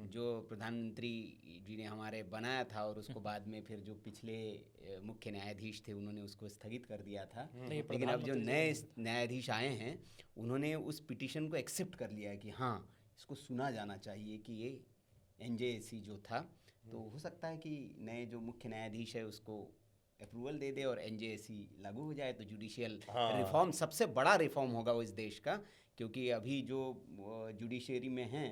जो प्रधानमंत्री जी ने हमारे बनाया था और उसको बाद में फिर जो पिछले मुख्य न्यायाधीश थे उन्होंने उसको स्थगित कर दिया था, लेकिन अब जो नए न्यायाधीश आए हैं उन्होंने उस पिटीशन को एक्सेप्ट कर लिया है कि हाँ इसको सुना जाना चाहिए कि ये एनजेएसी जो था, तो हो सकता है कि नए जो मुख्य न्यायाधीश है उसको अप्रूवल दे दे और एनजेएसी लागू हो जाए। तो जुडिशियल रिफॉर्म सबसे बड़ा रिफॉर्म होगा वो इस देश का, क्योंकि अभी जो जुडिशरी में हैं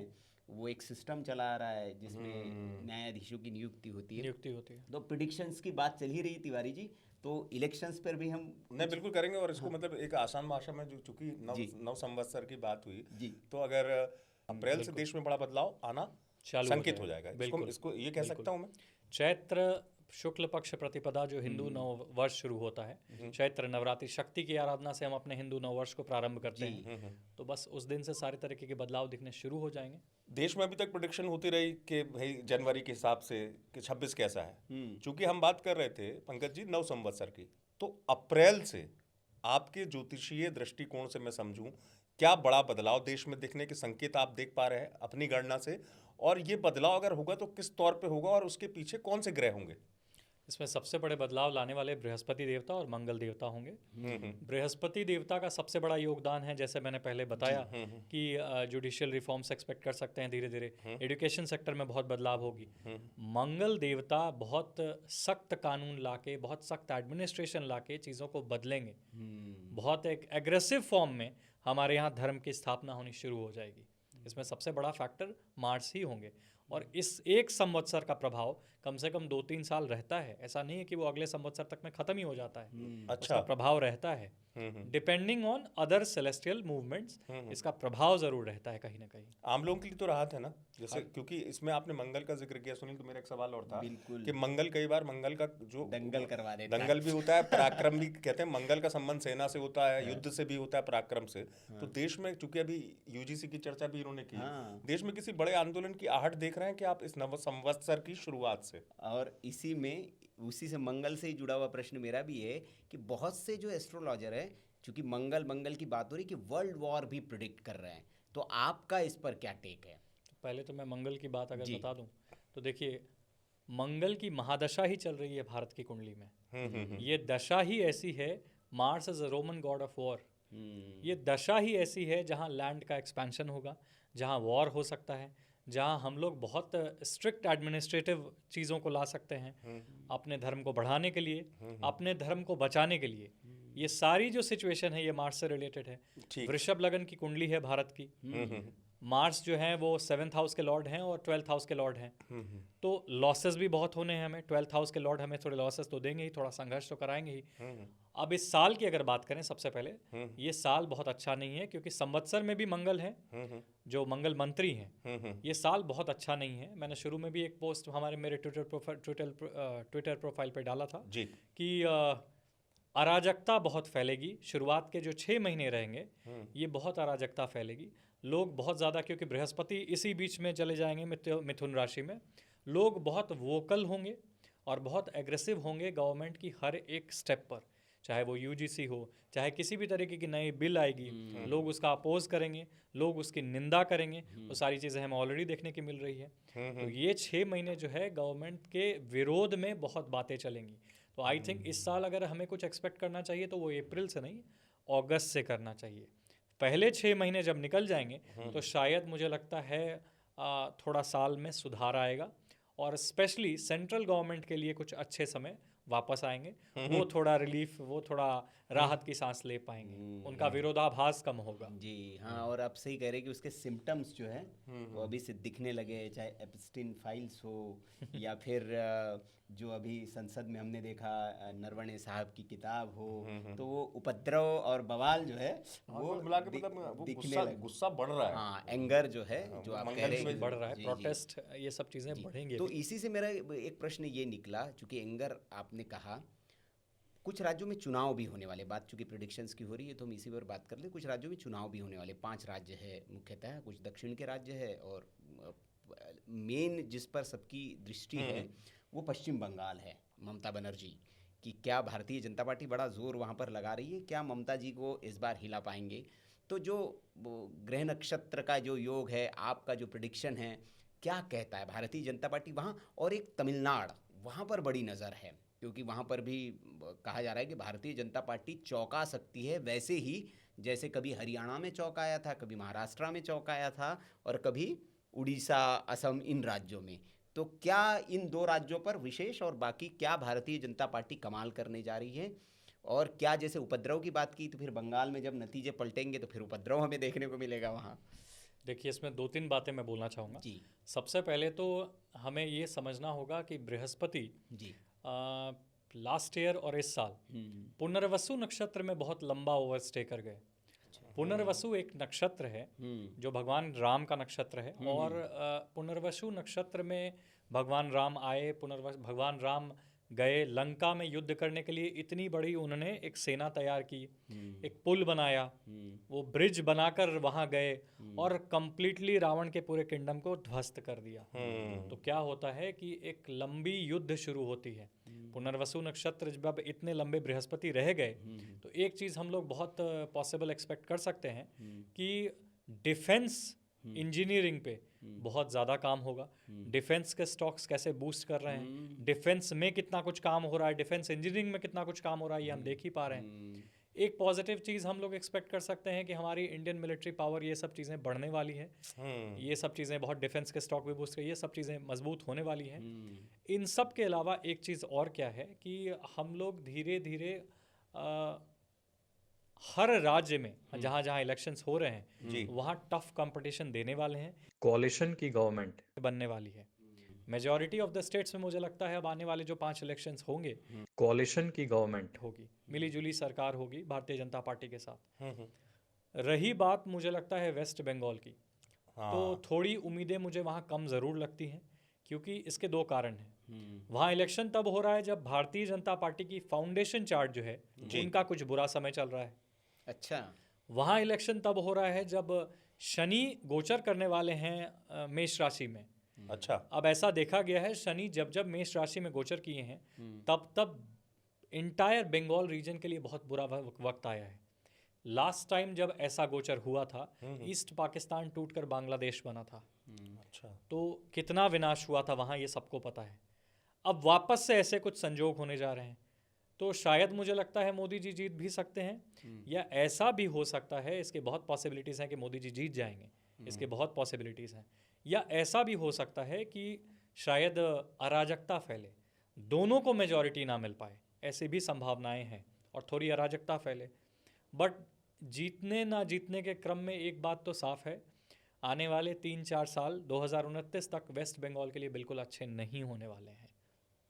वो एक सिस्टम चला आ रहा है जिसमें न्यायाधीशों की नियुक्ति होती है। तो प्रिडिक्शंस की बात चल ही रही तिवारी जी, तो इलेक्शंस पर भी हम नहीं बिल्कुल करेंगे और इसको मतलब एक आसान भाषा में जो चूंकि नव संवत्सर की बात हुई जी, तो अगर अप्रैल से देश में बड़ा बदलाव आना संकेत हो जाएगा। इसको ये कह सकता हूँ मैं। चैत्र शुक्ल पक्ष प्रतिपदा जो हिंदू नव वर्ष शुरू होता है, चैत्र नवरात्रि शक्ति की आराधना से हम अपने हिंदू नव वर्ष को प्रारंभ करते हैं। तो बस उस दिन से सारे तरीके के बदलाव दिखने शुरू हो जाएंगे। देश में अभी तक प्रेडिक्शन होती रही कि भाई जनवरी के हिसाब से कि 26 कैसा है। चूंकि हम बात कर रहे थे पंकज जी नव संवत्सर की, तो अप्रैल से आपके ज्योतिषीय दृष्टिकोण से मैं समझूं क्या बड़ा बदलाव देश में दिखने के संकेत आप देख पा रहे हैं अपनी गणना से, और ये बदलाव अगर होगा तो किस तौर पे होगा और उसके पीछे कौन से ग्रह होंगे? इसमें सबसे बड़े बदलाव लाने वाले बृहस्पति देवता और मंगल देवता होंगे। बृहस्पति देवता का सबसे बड़ा योगदान है, जैसे मैंने पहले बताया कि जुडिशियल रिफॉर्म्स एक्सपेक्ट कर सकते हैं धीरे धीरे, एजुकेशन सेक्टर में बहुत बदलाव होगी। मंगल देवता बहुत सख्त कानून लाके, बहुत सख्त एडमिनिस्ट्रेशन लाके चीज़ों को बदलेंगे। बहुत एक एग्रेसिव फॉर्म में हमारे यहाँ धर्म की स्थापना होनी शुरू हो जाएगी। इसमें सबसे बड़ा फैक्टर मार्स ही होंगे और इस एक संवत्सर का प्रभाव कम से कम 2-3 साल रहता है। ऐसा नहीं है कि वो अगले संवत्सर तक में खत्म ही हो जाता है। अच्छा, उसका प्रभाव रहता है। Depending on other celestial movements इसका प्रभाव जरूर रहता है कहीं ना कहीं। आम लोगों के लिए तो राहत है ना, जैसे क्योंकि इसमें आपने मंगल का जिक्र किया सुनील, तो मेरा एक सवाल और था बिल्कुल। कि मंगल कई बार मंगल का जो दंगल करवा देता है। दंगल भी होता है, पराक्रम भी कहते हैं, मंगल का संबंध सेना से होता है, युद्ध से भी होता है, पराक्रम से। तो देश में चूंकि अभी यूजीसी की चर्चा भी इन्होंने की, देश में किसी बड़े आंदोलन की आहट देख रहे हैं कि आप इस नव संवत्सर की शुरुआत से? और इसी में उसी से मंगल से ही जुड़ा हुआ प्रश्न मेरा भी है कि बहुत से जो एस्ट्रोलॉजर है, चूंकि मंगल की बात हो रही कि वर्ल्ड वॉर भी प्रिडिक्ट कर रहे हैं, तो आपका इस पर क्या टेक है? पहले तो मैं मंगल की बात अगर बता दूं तो देखिए, मंगल की महादशा ही चल रही है भारत की कुंडली में। ये दशा ही ऐसी है, Mars is a Roman God of war. ये दशा ही ऐसी है जहां लैंड का एक्सपेंशन होगा, जहां वॉर हो सकता है, जहां हम लोग बहुत स्ट्रिक्ट एडमिनिस्ट्रेटिव चीज़ों को ला सकते हैं अपने धर्म को बढ़ाने के लिए, अपने धर्म को बचाने के लिए। ये सारी जो सिचुएशन है ये मार्स से रिलेटेड है। वृषभ लगन की कुंडली है भारत की। मार्स जो है वो 7th हाउस के लॉर्ड हैं और 12th हाउस के लॉर्ड हैं। तो लॉसेस भी बहुत होने हैं हमें। 12th हाउस के लॉर्ड हमें थोड़े लॉसेस तो देंगे ही, थोड़ा संघर्ष तो कराएंगे ही। अब इस साल की अगर बात करें, सबसे पहले ये साल बहुत अच्छा नहीं है क्योंकि संवत्सर में भी मंगल है जो मंगल मंत्री हैं। ये साल बहुत अच्छा नहीं है। मैंने शुरू में भी एक पोस्ट हमारे मेरे ट्विटर प्रोफाइल पे डाला था कि अराजकता बहुत फैलेगी। शुरुआत के जो 6 महीने रहेंगे ये बहुत अराजकता फैलेगी। लोग बहुत ज़्यादा, क्योंकि बृहस्पति इसी बीच में चले जाएंगे मिथुन राशि में, लोग बहुत वोकल होंगे और बहुत एग्रेसिव होंगे गवर्नमेंट की हर एक स्टेप पर। चाहे वो यूजीसी हो, चाहे किसी भी तरीके की नई बिल आएगी, लोग उसका अपोज करेंगे, लोग उसकी निंदा करेंगे। वो सारी चीज़ें हमें ऑलरेडी देखने की मिल रही है। तो ये 6 महीने जो है गवर्नमेंट के विरोध में बहुत बातें चलेंगी। तो आई थिंक इस साल अगर हमें कुछ एक्सपेक्ट करना चाहिए तो वो अप्रैल से नहीं, अगस्त से करना चाहिए। पहले 6 महीने जब निकल जाएंगे तो शायद मुझे लगता है थोड़ा साल में सुधार आएगा और स्पेशली सेंट्रल गवर्नमेंट के लिए कुछ अच्छे समय वापस आएंगे। वो थोड़ा रिलीफ, वो थोड़ा राहत की सांस ले पाएंगे, उनका विरोधाभास कम होगा। जी हाँ, और आप सही कह रहे हैं कि उसके सिम्टम्स जो है वो अभी से दिखने लगे, चाहे एप्स्टीन फाइल्स हो या फिर जो अभी संसद में हमने देखा नरवणे साहब की किताब हो, तो वो उपद्रव और बवाल जो है वो मिला के मतलब वो गुस्सा बढ़ रहा है। हाँ, एंगर जो है, जो आप कह रहे हैं बढ़ रहा है, प्रोटेस्ट, ये सब चीज़ें बढ़ेंगे। तो इसी से मेरा एक प्रश्न ये निकला, चूंकि एंगर आपने कहा, कुछ राज्यों में चुनाव भी होने वाले, बात चूंकि प्रेडिक्शंस की हो रही है तो हम इसी पर बात कर ले। कुछ राज्यों में चुनाव भी होने वाले, 5 राज्य है मुख्यतः, कुछ दक्षिण के राज्य है और मेन जिस पर सबकी दृष्टि है वो पश्चिम बंगाल है। ममता बनर्जी की क्या भारतीय जनता पार्टी बड़ा जोर वहाँ पर लगा रही है, क्या ममता जी को इस बार हिला पाएंगे? तो जो ग्रह नक्षत्र का जो योग है, आपका जो प्रेडिक्शन है, क्या कहता है भारतीय जनता पार्टी वहाँ? और एक तमिलनाडु, वहाँ पर बड़ी नज़र है क्योंकि वहाँ पर भी कहा जा रहा है कि भारतीय जनता पार्टी चौंका सकती है, वैसे ही जैसे कभी हरियाणा में चौंकाया था, कभी महाराष्ट्र में चौंकाया था और कभी उड़ीसा, असम, इन राज्यों में। तो क्या इन 2 राज्यों पर विशेष और बाकी क्या भारतीय जनता पार्टी कमाल करने जा रही है? और क्या जैसे उपद्रव की बात की तो फिर बंगाल में जब नतीजे पलटेंगे तो फिर उपद्रव हमें देखने को मिलेगा वहाँ? देखिए, इसमें 2-3 बातें मैं बोलना चाहूँगा जी। सबसे पहले तो हमें ये समझना होगा कि बृहस्पति जी लास्ट ईयर और इस साल पुनर्वसु नक्षत्र में बहुत लंबा ओवरस्टे कर गए। पुनर्वसु एक नक्षत्र है जो भगवान राम का नक्षत्र है और पुनर्वसु नक्षत्र में भगवान राम आए, भगवान राम गए लंका में युद्ध करने के लिए। इतनी बड़ी उन्होंने एक सेना तैयार की, एक पुल बनाया, वो ब्रिज बनाकर वहाँ गए और कंप्लीटली रावण के पूरे किंगडम को ध्वस्त कर दिया। तो क्या होता है कि एक लंबी युद्ध शुरू होती है। पुनर्वसु नक्षत्र जब इतने लंबे बृहस्पति रह गए तो एक चीज़ हम लोग बहुत पॉसिबल एक्सपेक्ट कर सकते हैं कि डिफेंस इंजीनियरिंग पे बहुत ज़्यादा काम होगा। डिफेंस के स्टॉक्स कैसे बूस्ट कर रहे हैं, डिफेंस में कितना कुछ काम हो रहा है, डिफेंस इंजीनियरिंग में कितना कुछ काम हो रहा है, ये हम देख ही पा रहे हैं। एक पॉजिटिव चीज़ हम लोग एक्सपेक्ट कर सकते हैं कि हमारी इंडियन मिलिट्री पावर, ये सब चीज़ें बढ़ने वाली है। ये सब चीज़ें बहुत, डिफेंस के स्टॉक भी बूस्ट, ये सब चीज़ें मजबूत होने वाली हैं। इन सब के अलावा एक चीज़ और क्या है कि हम लोग धीरे धीरे हर राज्य में जहाँ जहाँ इलेक्शंस हो रहे हैं वहाँ टफ कंपटीशन देने वाले हैं। कोalition की गवर्नमेंट बनने वाली है मेजॉरिटी ऑफ द स्टेट्स में मुझे लगता है अब आने वाले जो 5 इलेक्शंस होंगे कोalition की गवर्नमेंट होगी, मिलीजुली सरकार होगी भारतीय जनता पार्टी के साथ। रही बात मुझे लगता है वेस्ट बंगाल की, तो थोड़ी उम्मीदें मुझे वहाँ कम ज़रूर लगती हैं, क्योंकि इसके 2 कारण हैं। वहाँ इलेक्शन तब हो रहा है जब भारतीय जनता पार्टी की फाउंडेशन चार्ट जो है उनका कुछ बुरा समय चल रहा है। अच्छा। वहाँ इलेक्शन तब हो रहा है जब शनि गोचर करने वाले हैं मेष राशि में। अच्छा। अब ऐसा देखा गया है शनि जब जब मेष राशि में गोचर किए हैं तब तब इंटायर बंगाल रीजन के लिए बहुत बुरा वक्त आया है। लास्ट टाइम जब ऐसा गोचर हुआ था ईस्ट पाकिस्तान टूटकर बांग्लादेश बना था। अच्छा। तो कितना विनाश हुआ था वहाँ ये सबको पता है। अब वापस से ऐसे कुछ संजोग होने जा रहे हैं, तो शायद मुझे लगता है मोदी जी जीत भी सकते हैं, या ऐसा भी हो सकता है, इसके बहुत पॉसिबिलिटीज़ हैं कि मोदी जी जीत जाएंगे, इसके बहुत पॉसिबिलिटीज़ हैं। या ऐसा भी हो सकता है कि शायद अराजकता फैले, दोनों को मेजॉरिटी ना मिल पाए, ऐसी भी संभावनाएं हैं, और थोड़ी अराजकता फैले। बट जीतने ना जीतने के क्रम में एक बात तो साफ है, आने वाले 3-4 साल 2029 तक वेस्ट बंगाल के लिए बिल्कुल अच्छे नहीं होने वाले हैं।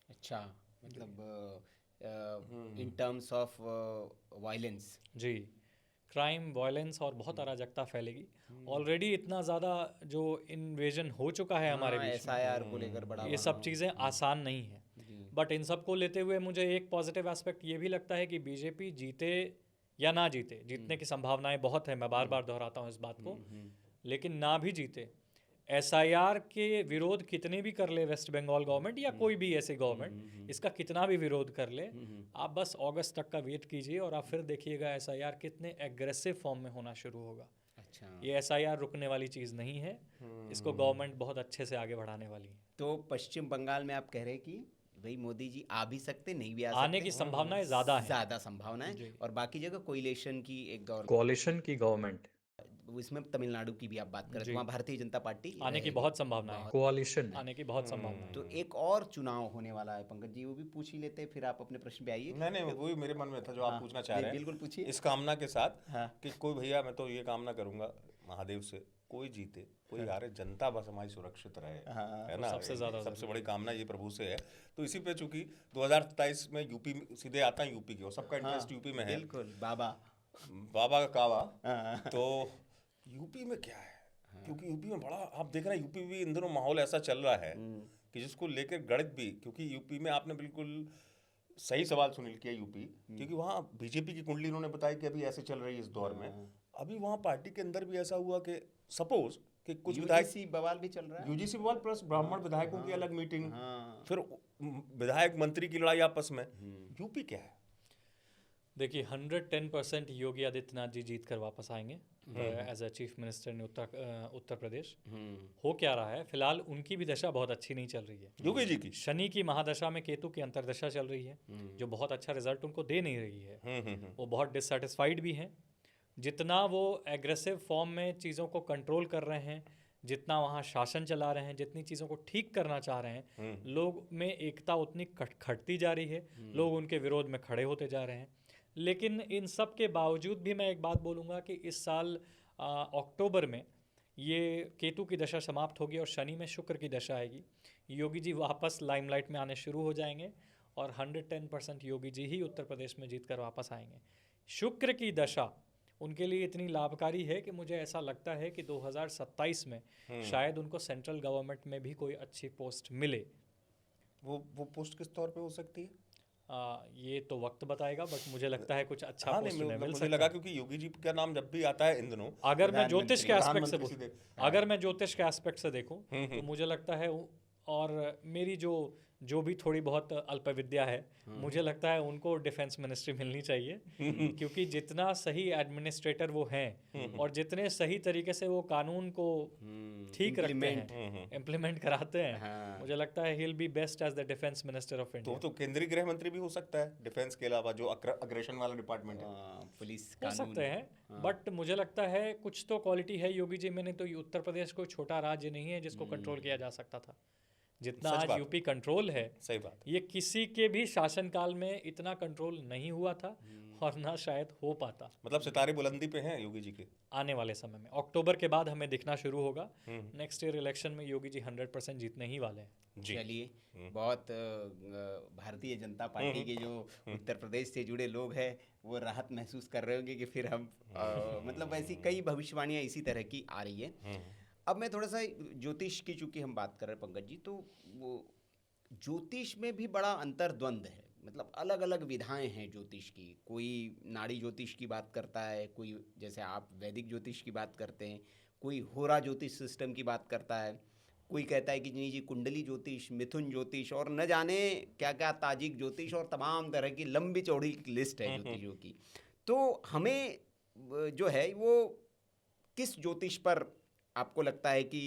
अच्छा, मतलब इन टर्म्स ऑफ वायलेंस। जी, क्राइम, वायलेंस और बहुत अराजकता फैलेगी। ऑलरेडी इतना ज़्यादा जो इन्वेजन हो चुका है हमारे बीच में, एसआईआर को लेकर बड़ा ये सब चीज़ें आसान नहीं है। बट इन सब को लेते हुए मुझे एक पॉजिटिव एस्पेक्ट ये भी लगता है कि बीजेपी जीते या ना जीते, जीतने की संभावनाएं बहुत है, मैं बार बार दोहराता हूँ इस बात को, लेकिन ना भी जीते, एसआईआर के विरोध कितने भी कर ले वेस्ट बंगाल गवर्नमेंट या कोई भी ऐसे गवर्नमेंट, इसका कितना भी विरोध कर ले, आप बस अगस्त तक का वेट कीजिए और आप फिर देखिएगा एसआईआर कितने एग्रेसिव फॉर्म में होना शुरू होगा। अच्छा। ये एसआईआर रुकने वाली चीज़ नहीं है, इसको गवर्नमेंट बहुत अच्छे से आगे बढ़ाने वाली है। तो पश्चिम बंगाल में आप कह रहे हैं कि भाई मोदी जी आ भी सकते, नहीं भी आ सकते, आने की संभावनाएं ज़्यादा है, ज़्यादा संभावना है, और बाकी जगह कोलिशन की एक कोalition की गवर्नमेंट, इसमें तमिलनाडु की भी आप बात करें तो वहाँ भारतीय जनता पार्टी आने की बहुत संभावना है, कोalition आने की बहुत संभावना है। तो एक और चुनाव होने वाला है पंकज जी, वो भी पूछ ही लेते हैं, फिर आप अपने प्रश्न पे आइए। नहीं, वही मेरे मन में था जो आप पूछना चाह रहे हैं। बिल्कुल पूछिए। इस कामना के साथ हाँ। कि कोई भैया, मैं तो ये कामना करूंगा महादेव से, कोई जीते कोई हारे, जनता बस हमारी सुरक्षित रहे, है ना, सबसे बड़ी कामना ये प्रभु से है। तो इसी पे चूंकि 2027 में यूपी सीधे आता है, यूपी की, और सबका इंटरेस्ट यूपी में है, बिल्कुल, बाबा का कावा। तो यूपी में क्या है, क्योंकि यूपी में बड़ा, आप देख रहे हैं यूपी भी इन दिनों माहौल ऐसा चल रहा है कि जिसको लेकर गणित भी, क्योंकि यूपी में आपने बिल्कुल सही सवाल सुनील किया, यूपी क्योंकि वहाँ बीजेपी की कुंडली इन्होंने बताई कि अभी ऐसे चल रही है इस दौर में। अभी वहाँ पार्टी के अंदर भी ऐसा हुआ कि सपोज कि कुछ विधायक, बवाल भी चल रहा है, यूजीसी बवाल प्लस ब्राह्मण विधायकों की अलग मीटिंग, फिर विधायक मंत्री की लड़ाई आपस में। यूपी क्या है? देखिए 110% योगी आदित्यनाथ जी जीत कर वापस आएंगे as a chief minister in Uttar Pradesh. हो क्या रहा है, फिलहाल उनकी भी दशा बहुत अच्छी नहीं चल रही है, योगी जी की। शनि की महादशा में केतु की अंतरदशा चल रही है, जो बहुत अच्छा रिजल्ट उनको दे नहीं रही है। वो बहुत डिससेटिस्फाइड भी हैं। जितना वो एग्रेसिव फॉर्म में चीज़ों को कंट्रोल कर रहे हैं, जितना वहाँ शासन चला रहे हैं, जितनी चीज़ों को ठीक करना चाह रहे हैं, लोग में एकता उतनी खटती जा रही है, लोग उनके विरोध में खड़े होते जा रहे हैं। लेकिन इन सब के बावजूद भी मैं एक बात बोलूँगा कि इस साल अक्टूबर में ये केतु की दशा समाप्त होगी और शनि में शुक्र की दशा आएगी। योगी जी वापस लाइमलाइट में आने शुरू हो जाएंगे और 110% योगी जी ही उत्तर प्रदेश में जीत कर वापस आएंगे। शुक्र की दशा उनके लिए इतनी लाभकारी है कि मुझे ऐसा लगता है कि 2027 में शायद उनको सेंट्रल गवर्नमेंट में भी कोई अच्छी पोस्ट मिले। वो पोस्ट किस तौर पे हो सकती है? ये तो वक्त बताएगा, बट मुझे लगता है कुछ अच्छा पोस्ट मिल सकता है। मुझे लगा क्योंकि योगी जी का नाम जब भी आता है इन दिनों, अगर मैं ज्योतिष के एस्पेक्ट से देखूं तो मुझे लगता है, और मेरी जो भी थोड़ी बहुत अल्प विद्या है, मुझे लगता है उनको डिफेंस मिनिस्ट्री मिलनी चाहिए, क्योंकि जितना सही एडमिनिस्ट्रेटर वो हैं और जितने सही तरीके से वो कानून को ठीक रखते हैं, इम्प्लीमेंट कराते हैं, मुझे लगता है he will be best as the defence minister of India. तो केंद्रीय गृह मंत्री भी हो सकता है डिफेंस के अलावा, जो अग्रेशन वाला डिपार्टमेंट है, पुलिस हो सकते हैं। बट मुझे लगता है कुछ तो क्वालिटी है योगी जी में। नहीं तो उत्तर प्रदेश कोई छोटा राज्य नहीं है जिसको कंट्रोल किया जा सकता था जितना आज यूपी कंट्रोल है। सही बात। ये किसी के भी शासनकाल में इतना कंट्रोल नहीं हुआ था। और ना शायद हो पाता। मतलब सितारे बुलंदी पे हैं योगी जी के। आने वाले समय में अक्टूबर के बाद हमें दिखना शुरू होगा। नेक्स्ट ईयर इलेक्शन में योगी जी 100% जीतने ही वाले हैं। जी। चलिए, बहुत भारतीय जनता पार्टी के जो उत्तर प्रदेश से जुड़े लोग हैं वो राहत महसूस कर रहे होंगे कि फिर हम मतलब ऐसी कई भविष्यवाणियां इसी तरह की आ रही है। अब मैं थोड़ा सा ज्योतिष की, चूंकि हम बात कर रहे हैं पंकज जी, तो वो ज्योतिष में भी बड़ा अंतर्द्वंद है। मतलब अलग अलग विधाएं हैं ज्योतिष की। कोई नाड़ी ज्योतिष की बात करता है, कोई जैसे आप वैदिक ज्योतिष की बात करते हैं, कोई होरा ज्योतिष सिस्टम की बात करता है, कोई कहता है कि नहीं जी कुंडली ज्योतिष, मिथुन ज्योतिष और न जाने क्या क्या ताजिक ज्योतिष और तमाम तरह की लंबी चौड़ी लिस्ट है ज्योतिषों की। तो हमें जो है वो किस ज्योतिष पर आपको लगता है कि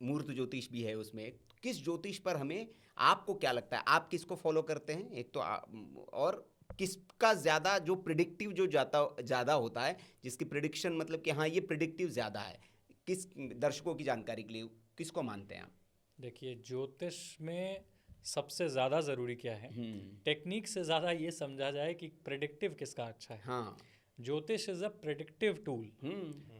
मूर्त ज्योतिष भी है उसमें, किस ज्योतिष पर हमें, आपको क्या लगता है, आप किसको फॉलो करते हैं एक तो और किसका ज़्यादा जो प्रिडिक्टिव जो ज़्यादा होता है, जिसकी प्रिडिक्शन मतलब कि हाँ ये प्रिडिक्टिव ज़्यादा है, किस दर्शकों की जानकारी के लिए किसको मानते हैं आप? देखिए, ज्योतिष में सबसे ज़्यादा ज़रूरी क्या है, टेक्निक से ज़्यादा ये समझा जाए कि प्रेडिक्टिव किसका अच्छा है। हाँ, ज्योतिष इज़ अ प्रेडिक्टिव टूल।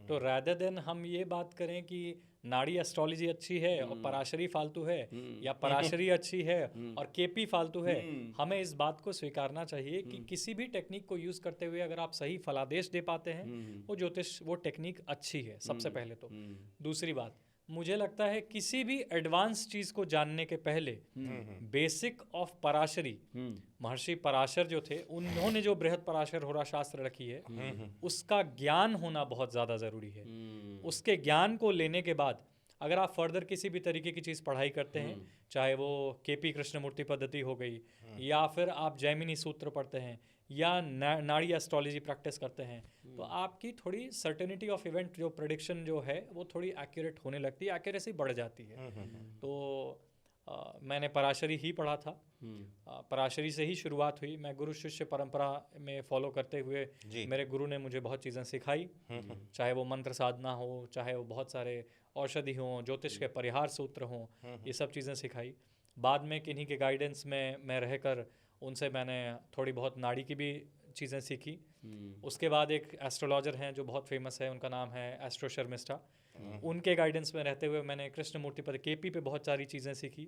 तो रादर देन हम ये बात करें कि नाड़ी एस्ट्रोलॉजी अच्छी है और पराशरी फालतू है, या पराशरी अच्छी है और केपी फालतू है, हमें इस बात को स्वीकारना चाहिए कि किसी भी टेक्निक को यूज़ करते हुए अगर आप सही फलादेश दे पाते हैं वो ज्योतिष, वो टेक्निक अच्छी है सबसे पहले तो। दूसरी बात, मुझे लगता है किसी भी एडवांस चीज़ को जानने के पहले बेसिक ऑफ पराशरी, महर्षि पराशर जो थे उन्होंने जो बृहद पराशर होरा शास्त्र रखी है उसका ज्ञान होना बहुत ज़्यादा ज़रूरी है। उसके ज्ञान को लेने के बाद अगर आप फर्दर किसी भी तरीके की चीज़ पढ़ाई करते हैं, चाहे वो केपी कृष्णमूर्ति पद्धति हो गई, या फिर आप जैमिनी सूत्र पढ़ते हैं, या नाड़ी एस्ट्रोलॉजी प्रैक्टिस करते हैं, तो आपकी थोड़ी सर्टेनिटी ऑफ इवेंट जो प्रेडिक्शन जो है वो थोड़ी एक्यूरेट होने लगती है, एक्यूरेसी बढ़ जाती है। तो मैंने पराशरी ही पढ़ा था, पराशरी से ही शुरुआत हुई। मैं गुरु शिष्य परंपरा में फॉलो करते हुए मेरे गुरु ने मुझे बहुत चीज़ें सिखाई, चाहे वो मंत्र साधना हो, चाहे वो बहुत सारे औषधि हों, ज्योतिष के परिहार सूत्र हों, ये सब चीज़ें सिखाई। बाद में किन्हीं के गाइडेंस में मैं रहकर उनसे मैंने थोड़ी बहुत नाड़ी की भी चीज़ें सीखी। उसके बाद एक एस्ट्रोलॉजर हैं जो बहुत फेमस है, उनका नाम है एस्ट्रो शर्मिष्ठा। उनके गाइडेंस में रहते हुए मैंने कृष्णमूर्ति पर केपी पे बहुत सारी चीज़ें सीखी,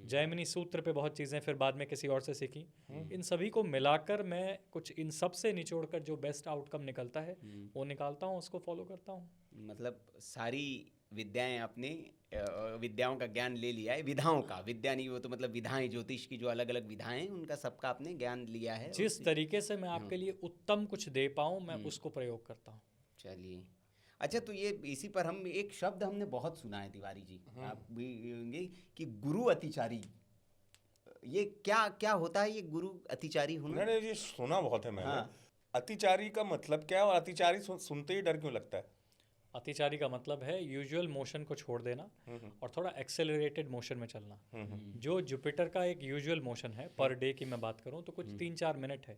जैमिनी सूत्र पे बहुत चीज़ें फिर बाद में किसी और से सीखी। इन सभी को मिलाकर मैं कुछ इन सब से निचोड़ कर जो बेस्ट आउटकम निकलता है वो निकालता हूँ, उसको फॉलो करता हूँ। मतलब सारी विद्याएं आपने विद्याओं का ज्ञान ले लिया है, विधाओं का, विद्या नहीं वो तो मतलब विधाएं, ज्योतिष की जो अलग अलग विधाएं हैं उनका सबका आपने ज्ञान लिया है। जिस तरीके से मैं आपके लिए उत्तम कुछ दे पाऊँ मैं उसको प्रयोग करता हूँ। चलिए, अच्छा, तो ये इसी पर हम एक शब्द हमने बहुत सुना है तिवारी जी, आप भी होंगे कि गुरु अतिचारी, ये क्या क्या होता है ये गुरु अतिचारी होना? मैंने ये सुना बहुत है मैंने। हाँ। अतिचारी का मतलब क्या है और अतिचारी सुनते ही डर क्यों लगता है? अतिचारी का मतलब है यूजुअल मोशन को छोड़ देना और थोड़ा एक्सेलरेटेड मोशन में चलना। जो जुपिटर का एक यूजुअल मोशन है पर डे की मैं बात करूं तो कुछ 3-4 मिनट है,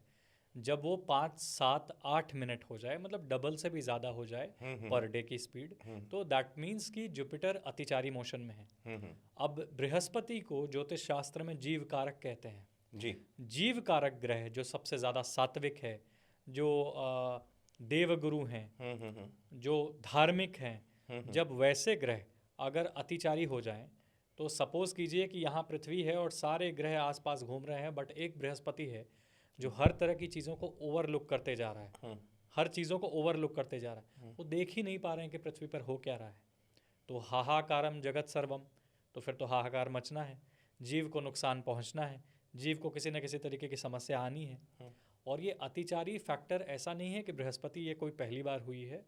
जब वो 5, 7, 8 मिनट हो जाए, मतलब डबल से भी ज़्यादा हो जाए पर डे की स्पीड, तो दैट मीन्स कि जुपिटर अतिचारी मोशन में है। अब बृहस्पति को ज्योतिष शास्त्र में जीव कारक कहते हैं जी। जीव कारक ग्रह जो सबसे ज़्यादा सात्विक है, जो देवगुरु हैं, जो धार्मिक हैं, जब वैसे ग्रह अगर अतिचारी हो जाएं, तो सपोज कीजिए कि यहाँ पृथ्वी है और सारे ग्रह आसपास घूम रहे हैं, बट एक बृहस्पति है जो हर तरह की चीज़ों को ओवरलुक करते जा रहा है, हर चीज़ों को ओवरलुक करते जा रहा है, वो देख ही नहीं पा रहे हैं कि पृथ्वी पर हो क्या रहा है। तो हाहाकारम जगत सर्वम, तो फिर तो हाहाकार मचना है, जीव को नुकसान पहुँचना है, जीव को किसी न किसी तरीके की समस्या आनी है। और ये अतिचारी फैक्टर ऐसा नहीं है कि बृहस्पति ये कोई पहली बार हुई है,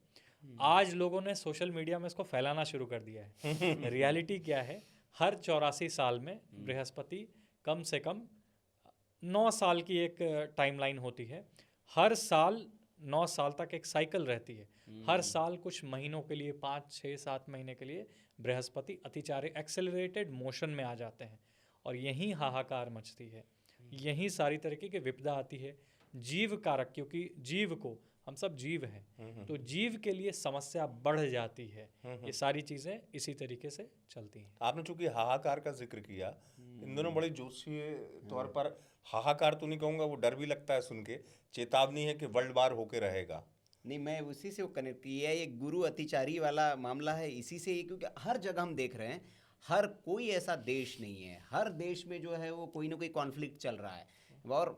आज लोगों ने सोशल मीडिया में इसको फैलाना शुरू कर दिया है। रियलिटी क्या है, हर 84 साल में बृहस्पति कम से कम 9 साल की एक टाइमलाइन होती है, हर साल 9 साल तक एक साइकिल रहती है, हर साल कुछ महीनों के लिए 5, 6, 7 महीने के लिए बृहस्पति अतिचारी एक्सेलरेटेड मोशन में आ जाते हैं और यहीं हाहाकार मचती है, यहीं सारी तरीके की विपदा आती है। जीव कारक, क्योंकि जीव को हम सब जीव हैं, तो जीव के लिए समस्या बढ़ जाती है। ये सारी चीज़ें इसी तरीके से चलती हैं। आपने चूंकि हाहाकार का जिक्र किया, इन दोनों बड़े जोशीय तौर पर, हाहाकार तो नहीं कहूंगा, वो डर भी लगता है सुन के, चेतावनी है कि वर्ल्ड वार होके रहेगा। नहीं, मैं उसी से वो कनेक्ट किया, ये गुरु अतिचारी वाला मामला है इसी से ही, क्योंकि हर जगह हम देख रहे हैं, हर कोई ऐसा देश नहीं है, हर देश में जो है वो कोई ना कोई कॉन्फ्लिक्ट चल रहा है और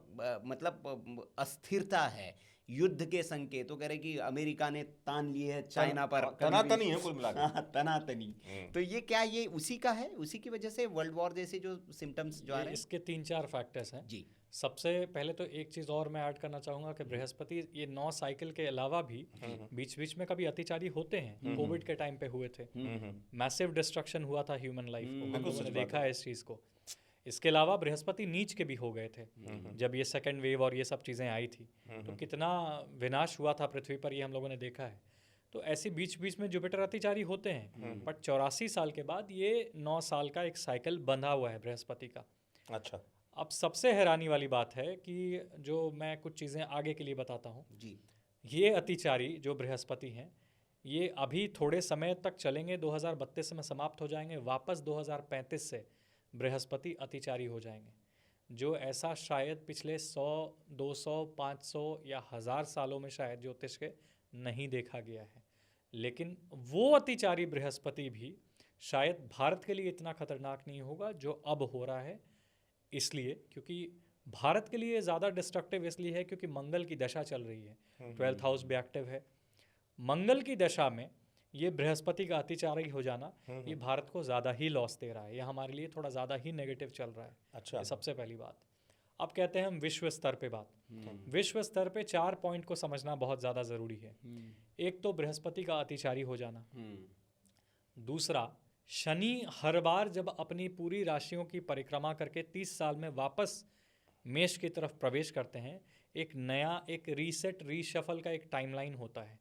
मतलब अस्थिरता है, युद्ध के संकेत। वो कह रहे कि अमेरिका ने तान लिए है चाइना पर, तनातनी है कुल मिला के। हाँ, तनातनी। तो ये क्या, ये उसी का है, उसी की वजह से वर्ल्ड वॉर जैसे जो सिम्टम्स जो आ रहे हैं? इसके 3-4 फैक्टर्स हैं जी। सबसे पहले तो एक चीज़ और मैं ऐड करना चाहूँगा कि बृहस्पति ये 9 साइकिल के अलावा भी बीच बीच में कभी अतिचारी होते हैं। कोविड के टाइम पे हुए थे, मैसिव डिस्ट्रक्शन हुआ था ह्यूमन लाइफ को, हम लोगों ने देखा है इस चीज़ को। इसके अलावा बृहस्पति नीच के भी हो गए थे जब ये सेकेंड वेव और ये सब चीज़ें आई थी, तो कितना विनाश हुआ था पृथ्वी पर, ये हम लोगों ने देखा है। तो ऐसे बीच बीच में जुपिटर अतिचारी होते हैं, बट 84 साल के बाद ये 9 साल का एक साइकिल बंधा हुआ है बृहस्पति का। अच्छा, अब सबसे हैरानी वाली बात है कि जो मैं कुछ चीज़ें आगे के लिए बताता हूँ जी। ये अतिचारी जो बृहस्पति हैं ये अभी थोड़े समय तक चलेंगे, 2032 में समाप्त हो जाएंगे, वापस 2035 से बृहस्पति अतिचारी हो जाएंगे, जो ऐसा शायद पिछले 100, 200, 500 या 1000 सालों में शायद ज्योतिष के नहीं देखा गया है। लेकिन वो अतिचारी बृहस्पति भी शायद भारत के लिए इतना खतरनाक नहीं होगा जो अब हो रहा है, इसलिए क्योंकि भारत के लिए ज़्यादा डिस्ट्रक्टिव इसलिए है क्योंकि मंगल की दशा चल रही है, 12th हाउस भी एक्टिव है। मंगल की दशा में ये बृहस्पति का अतिचारी हो जाना ये भारत को ज़्यादा ही लॉस दे रहा है, ये हमारे लिए थोड़ा ज़्यादा ही नेगेटिव चल रहा है। अच्छा। ये सबसे पहली बात। अब कहते हैं हम विश्व स्तर पे बात, विश्व स्तर पे 4 पॉइंट को समझना बहुत ज़्यादा ज़रूरी है। एक तो बृहस्पति का अतिचारी हो जाना, दूसरा शनि हर बार जब अपनी पूरी राशियों की परिक्रमा करके 30 साल में वापस मेष की तरफ प्रवेश करते हैं, एक नया एक रीसेट रीशफल का एक टाइमलाइन होता है।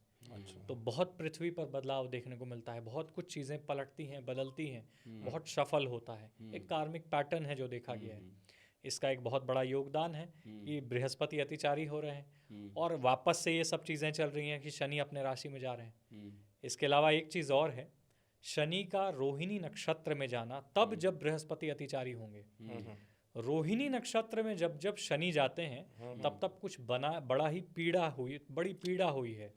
तो बहुत पृथ्वी पर बदलाव देखने को मिलता है, बहुत कुछ चीज़ें पलटती हैं, बदलती हैं, बहुत शफल होता है, एक कार्मिक पैटर्न है जो देखा गया है। इसका एक बहुत बड़ा योगदान है कि बृहस्पति अतिचारी हो रहे हैं और वापस से ये सब चीज़ें चल रही हैं कि शनि अपने राशि में जा रहे हैं। इसके अलावा एक चीज़ और है, शनि का रोहिणी नक्षत्र में जाना, तब जब बृहस्पति अतिचारी होंगे। रोहिणी नक्षत्र में जब जब शनि जाते हैं तब तब कुछ बड़ा ही बड़ी पीड़ा हुई है,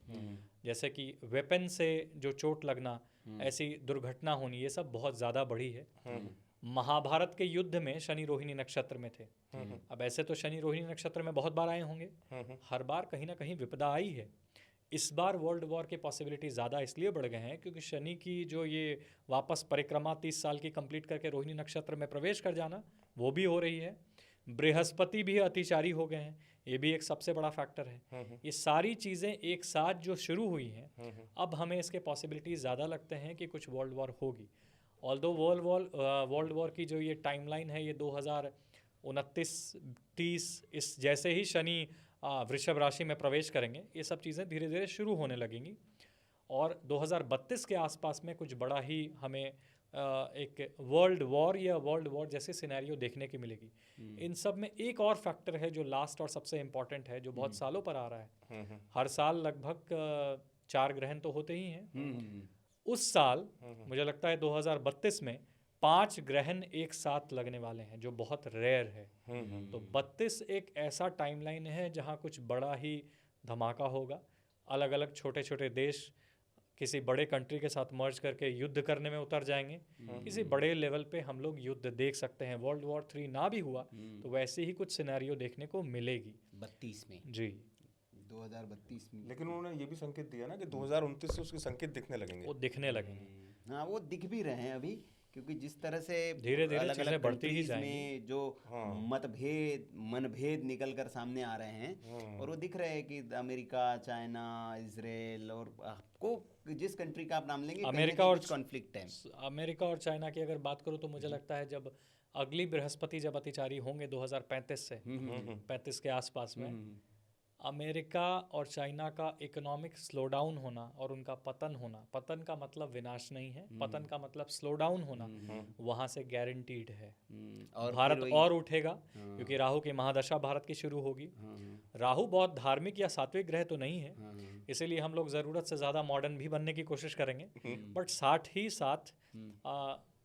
जैसे कि वेपन से जो चोट लगना, ऐसी दुर्घटना होनी, ये सब बहुत ज़्यादा बढ़ी है। महाभारत के युद्ध में शनि रोहिणी नक्षत्र में थे। अब ऐसे तो शनि रोहिणी नक्षत्र में बहुत बार आए होंगे, हर बार कहीं ना कहीं विपदा आई है। इस बार वर्ल्ड वॉर के पॉसिबिलिटी ज़्यादा इसलिए बढ़ गए हैं क्योंकि शनि की जो ये वापस परिक्रमा 30 साल की कंप्लीट करके रोहिणी नक्षत्र में प्रवेश कर जाना, वो भी हो रही है। बृहस्पति भी अतिचारी हो गए हैं, ये भी एक सबसे बड़ा फैक्टर है। ये सारी चीज़ें एक साथ जो शुरू हुई हैं, अब हमें इसके पॉसिबिलिटी ज़्यादा लगते हैं कि कुछ वर्ल्ड वॉर होगी। ऑल्दो वर्ल्ड वॉर की जो ये टाइमलाइन है, ये 2029-30 इस जैसे ही शनि वृषभ राशि में प्रवेश करेंगे, ये सब चीज़ें धीरे धीरे शुरू होने लगेंगी और 2032 के आसपास में कुछ बड़ा ही हमें एक वर्ल्ड वॉर जैसे सिनेरियो देखने की मिलेगी। इन सब में एक और फैक्टर है जो लास्ट और सबसे इम्पॉर्टेंट है, जो बहुत सालों पर आ रहा है। हर साल लगभग 4 ग्रहण तो होते ही हैं। उस साल मुझे लगता है 2032 में 5 ग्रहण एक साथ लगने वाले हैं, जो बहुत रेयर है। तो 32 एक ऐसा टाइमलाइन है जहां कुछ बड़ा ही धमाका होगा। अलग अलग छोटे छोटे देश किसी बड़े कंट्री के साथ मर्ज करके युद्ध करने में उतर जाएंगे। किसी बड़े लेवल पे हम लोग युद्ध देख सकते हैं। वर्ल्ड वॉर 3 ना भी हुआ तो वैसे ही कुछ सिनेरियो देखने को मिलेगी 32 में जी, 2032 में। लेकिन उन्होंने ये भी संकेत दिया ना कि 2029 से उसके संकेत दिखने लगेंगे। वो दिखने लगेंगे। हाँ, वो दिख भी रहे हैं अभी, क्योंकि जिस तरह से धीरे-धीरे अलग चीज़ें अलग बढ़ती ही कंट्रीज जाएंगी। में जो मनभेद निकल कर सामने आ रहे हैं, और वो दिख रहे हैं कि अमेरिका, चाइना, इजराइल, और आपको जिस कंट्री का आप नाम लेंगे, अमेरिका और कॉन्फ्लिक्ट है। अमेरिका और चाइना की अगर बात करूँ तो मुझे लगता है जब अगली बृहस्पति जब अतिचारी होंगे 2035 से 35 के आसपास में, अमेरिका और चाइना का इकोनॉमिक स्लो डाउन होना और उनका पतन होना, पतन का मतलब विनाश नहीं है, पतन का मतलब स्लो डाउन होना, वहाँ से गारंटीड है। और भारत फिर वही- और उठेगा क्योंकि राहु की महादशा भारत की शुरू होगी। राहु बहुत धार्मिक या सात्विक ग्रह तो नहीं है, इसीलिए हम लोग ज़रूरत से ज़्यादा मॉडर्न भी बनने की कोशिश करेंगे, बट साथ ही साथ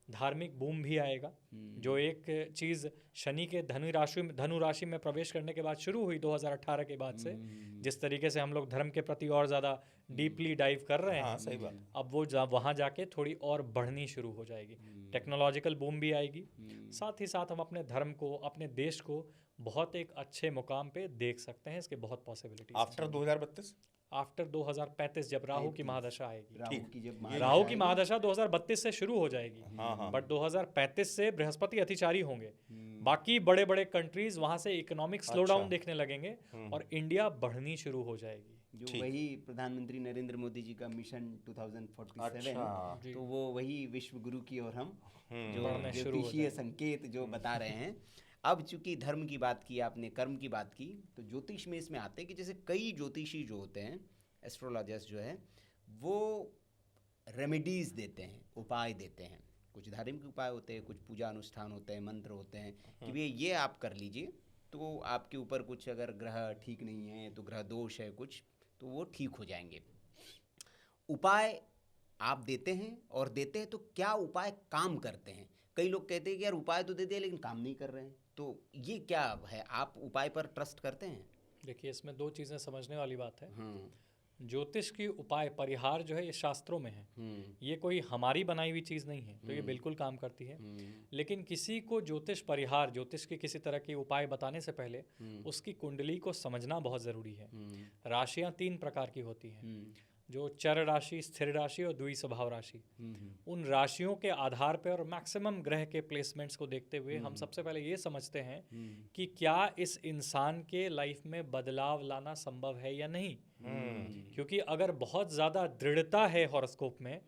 धार्मिक बूम भी आएगा। जो एक चीज़ शनि के धनु राशि में प्रवेश करने के बाद शुरू हुई 2018 के बाद से, जिस तरीके से हम लोग धर्म के प्रति और ज़्यादा डीपली डाइव कर रहे हाँ हैं, सही बात। अब वो वहाँ जाके थोड़ी और बढ़नी शुरू हो जाएगी। टेक्नोलॉजिकल बूम भी आएगी, साथ ही साथ हम अपने धर्म को, अपने देश को बहुत एक अच्छे मुकाम पे देख सकते हैं। इसके बहुत पॉसिबिलिटीज आफ्टर 2032 आफ्टर 2035 जब राहु की महादशा आएगी। राहु की जब राहु की महादशा 2032 से शुरू हो जाएगी, हाँ। बट 2035 से बृहस्पति अतिचारी होंगे। बाकी बड़े बड़े कंट्रीज वहां से इकोनॉमिक स्लो डाउन देखने लगेंगे और इंडिया बढ़नी शुरू हो जाएगी। जो वही प्रधानमंत्री नरेंद्र मोदी जी का मिशन 2047, अच्छा। तो वो वही विश्व गुरु की ओर हम जो बढ़ने शुरू हो ज्योतिषीय संकेत जो बता रहे हैं। अब चूंकि धर्म की बात की आपने, कर्म की बात की, तो ज्योतिष में इसमें आते हैं कि जैसे कई ज्योतिषी जो होते हैं, एस्ट्रोलॉजर्स जो है, वो रेमेडीज देते हैं, उपाय देते हैं। कुछ धार्मिक उपाय होते हैं, कुछ पूजा अनुष्ठान होते हैं, मंत्र होते हैं कि भैया ये आप कर लीजिए, तो आपके ऊपर कुछ अगर ग्रह ठीक नहीं है, तो ग्रह दोष है कुछ, तो वो ठीक हो जाएंगे। उपाय आप देते हैं, और देते हैं तो क्या उपाय काम करते हैं? कई लोग कहते हैं कि यार उपाय तो दे दिया लेकिन काम नहीं कर रहे हैं, तो ये क्या है? आप उपाय पर ट्रस्ट करते हैं? देखिए, इसमें दो चीज़ें समझने वाली बात है। ज्योतिष की उपाय परिहार जो है ये शास्त्रों में है, ये कोई हमारी बनाई हुई चीज़ नहीं है, तो ये बिल्कुल काम करती है। लेकिन किसी को ज्योतिष परिहार, ज्योतिष के किसी तरह के उपाय बताने से पहले उसकी कुंडली को समझना बहुत ज़रूरी है। राशियाँ 3 प्रकार की होती हैं, जो चर राशि, स्थिर राशि और द्वि स्वभाव राशि। उन राशियों के आधार पर और मैक्सिमम ग्रह के प्लेसमेंट्स को देखते हुए हम सबसे पहले ये समझते हैं कि क्या इस इंसान के लाइफ में बदलाव लाना संभव है या नहीं। क्योंकि अगर बहुत ज़्यादा दृढ़ता है हॉरोस्कोप में,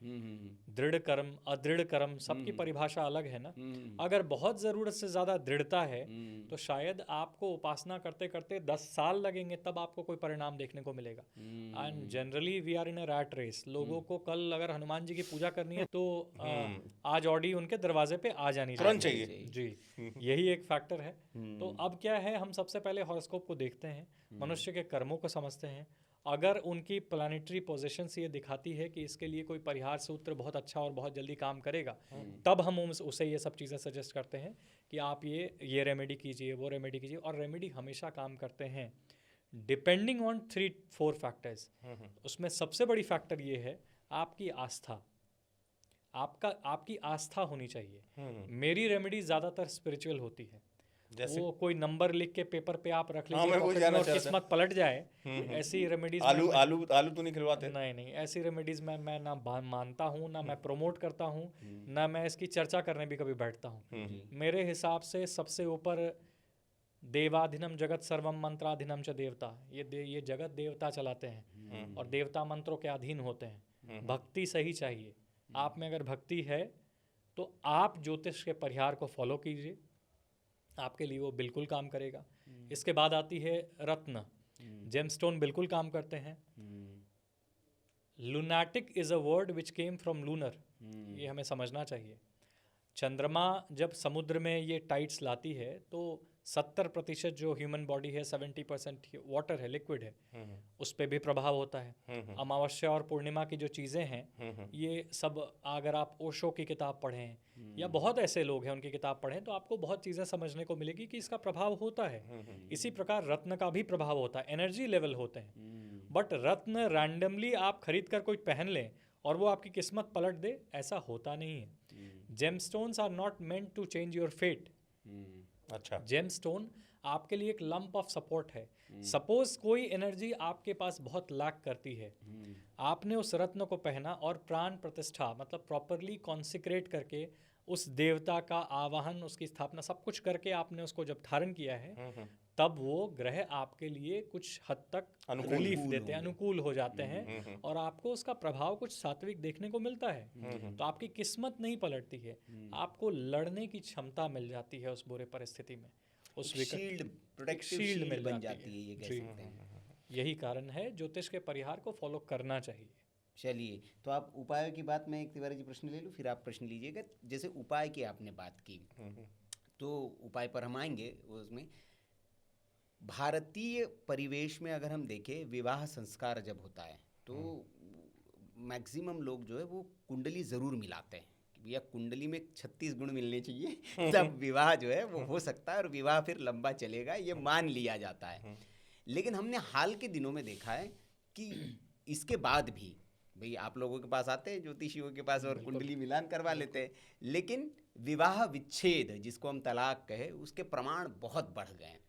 दृढ़ कर्म अदृढ़ कर्म सबकी परिभाषा अलग है ना, अगर बहुत ज़रूरत से ज़्यादा दृढ़ता है तो शायद आपको उपासना करते करते 10 साल लगेंगे, तब आपको कोई परिणाम देखने को मिलेगा। And generally we are in a rat race. लोगों को कल अगर हनुमान जी की पूजा करनी है तो आज ऑडी उनके दरवाजे पे आ जानी तुरंत चाहिए जी। यही एक फैक्टर है। तो अब क्या है, हम सबसे पहले हॉरोस्कोप को देखते हैं, मनुष्य के कर्मों को समझते हैं। अगर उनकी प्लानिटरी पोजीशंस ये दिखाती है कि इसके लिए कोई परिहार सूत्र बहुत अच्छा और बहुत जल्दी काम करेगा, तब हम उसे ये सब चीज़ें सजेस्ट करते हैं कि आप ये रेमेडी कीजिए, वो रेमेडी कीजिए। और रेमेडी हमेशा काम करते हैं डिपेंडिंग ऑन 3-4 फैक्टर्स। उसमें सबसे बड़ी फैक्टर ये है आपकी आस्था। आपकी आस्था होनी चाहिए। मेरी रेमेडी ज़्यादातर स्पिरिचुअल होती है। जैसे वो कोई नंबर लिख के पेपर पे आप रख हाँ, मैं लीजिए वही पॉकेट जानना में और चाह रहा किस्मत पलट जाए, ऐसी रेमेडीज आलू तो नहीं खिलवाते? नहीं, ऐसी रेमेडीज मैं ना मानता हूँ, ना मैं प्रमोट करता हूँ, ना मैं इसकी चर्चा करने भी कभी बैठता हूँ। मेरे हिसाब से सबसे ऊपर देवाधिनम जगत सर्वम मंत्राधिनम च देवता, ये जगत देवता चलाते हैं और देवता मंत्रों के अधीन होते हैं। भक्ति सही चाहिए। आप में अगर भक्ति है तो आप ज्योतिष के परिहार को फॉलो कीजिए, आपके लिए वो बिल्कुल काम करेगा। इसके बाद आती है रत्न। जेमस्टोन बिल्कुल काम करते हैं। Lunatic is a word which came from lunar, ये हमें समझना चाहिए। चंद्रमा जब समुद्र में ये टाइड्स लाती है तो 70% जो ह्यूमन बॉडी है 70% वाटर है, लिक्विड है, उस पर भी प्रभाव होता है। अमावस्या और पूर्णिमा की जो चीज़ें हैं ये सब, अगर आप ओशो की किताब पढ़ें या बहुत ऐसे लोग हैं उनकी किताब पढ़ें तो आपको बहुत चीज़ें समझने को मिलेगी कि इसका प्रभाव होता है। इसी प्रकार रत्न का भी प्रभाव होता है, एनर्जी लेवल होते हैं। बट रत्न रैंडमली आप खरीद कर कोई पहन लें और वो आपकी किस्मत पलट दे, ऐसा होता नहीं है। Gemstones are not meant to change your fate. अच्छा, जेमस्टोन आपके लिए एक लंप ऑफ सपोर्ट है। सपोज कोई एनर्जी आपके पास बहुत लैक करती है, आपने उस रत्न को पहना और प्राण प्रतिष्ठा मतलब प्रॉपरली कॉन्सिक्रेट करके उस देवता का आवाहन, उसकी स्थापना सब कुछ करके आपने उसको जब धारण किया है, तब वो ग्रह आपके लिए कुछ हद तक रिलीफ देते हैं, अनुकूल हो जाते हैं और आपको उसका प्रभाव कुछ सात्विक देखने को मिलता है। तो आपकी किस्मत नहीं पलटती है, आपको लड़ने की क्षमता मिल जाती है उस बुरे परिस्थिति में, उस शील्ड, प्रोटेक्टिव शील्ड बन जाती है, ये कह सकते हैं। यही कारण है ज्योतिष के परिहार को फॉलो करना चाहिए। चलिए, तो आप उपाय की बात, मैं एक तिवारी जी प्रश्न ले लूँ, फिर आप प्रश्न लीजिएगा। जैसे उपाय की आपने बात की, तो उपाय पर हम आएंगे। उसमें भारतीय परिवेश में अगर हम देखें, विवाह संस्कार जब होता है तो मैक्सिमम लोग जो है वो कुंडली ज़रूर मिलाते हैं कि भैया कुंडली में 36 गुण मिलने चाहिए तब विवाह जो है वो हो सकता है और विवाह फिर लंबा चलेगा, ये मान लिया जाता है। लेकिन हमने हाल के दिनों में देखा है कि इसके बाद भी भाई आप लोगों के पास आते हैं ज्योतिषियों के पास और कुंडली मिलान करवा लेते हैं, लेकिन विवाह विच्छेद जिसको हम तलाक कहे उसके प्रमाण बहुत बढ़ गए हैं।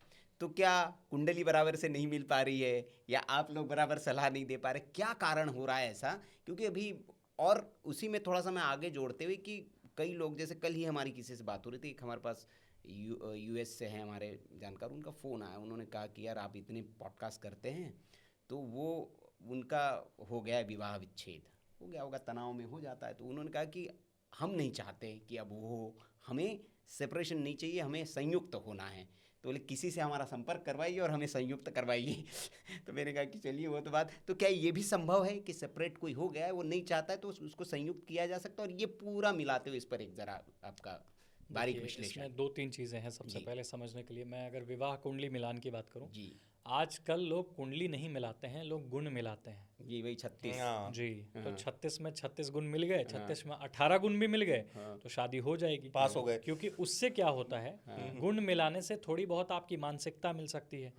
तो क्या कुंडली बराबर से नहीं मिल पा रही है या आप लोग बराबर सलाह नहीं दे पा रहे, क्या कारण हो रहा है ऐसा? क्योंकि अभी और उसी में थोड़ा सा मैं आगे जोड़ते हुए कि कई लोग, जैसे कल ही हमारी किसी से बात हो रही थी, एक हमारे पास यूएस से हैं हमारे जानकार, उनका फ़ोन आया, उन्होंने कहा कि यार आप इतने पॉडकास्ट करते हैं, तो वो उनका हो गया विवाह विच्छेद, हो गया होगा, तनाव में हो जाता है, तो उन्होंने कहा कि हम नहीं चाहते कि अब वो हो, हमें सेपरेशन नहीं चाहिए, हमें संयुक्त होना है। तो बोले किसी से हमारा संपर्क करवाइए और हमें संयुक्त करवाइए तो मैंने कहा कि चलिए वो तो बात, तो क्या ये भी संभव है कि सेपरेट कोई हो गया है, वो नहीं चाहता है, तो उसको संयुक्त किया जा सकता है? और ये पूरा मिलाते हुए इस पर एक ज़रा आपका बारीक देखिए, विश्लेषण। इसमें 2-3 चीज़ें हैं सबसे जी। पहले समझने के लिए। मैं अगर विवाह कुंडली मिलान की बात करूं, जी आजकल लोग कुंडली नहीं मिलाते हैं, लोग गुण मिलाते हैं। जी, वही 36। हाँ, जी, तो हाँ। 36 में 36 गुण मिल गए, 36 में 18 गुण भी मिल गए, हाँ। तो शादी हो जाएगी, पास हो गए। क्योंकि उससे क्या होता है, गुण मिलाने से थोड़ी बहुत आपकी मानसिकता मिल सकती है।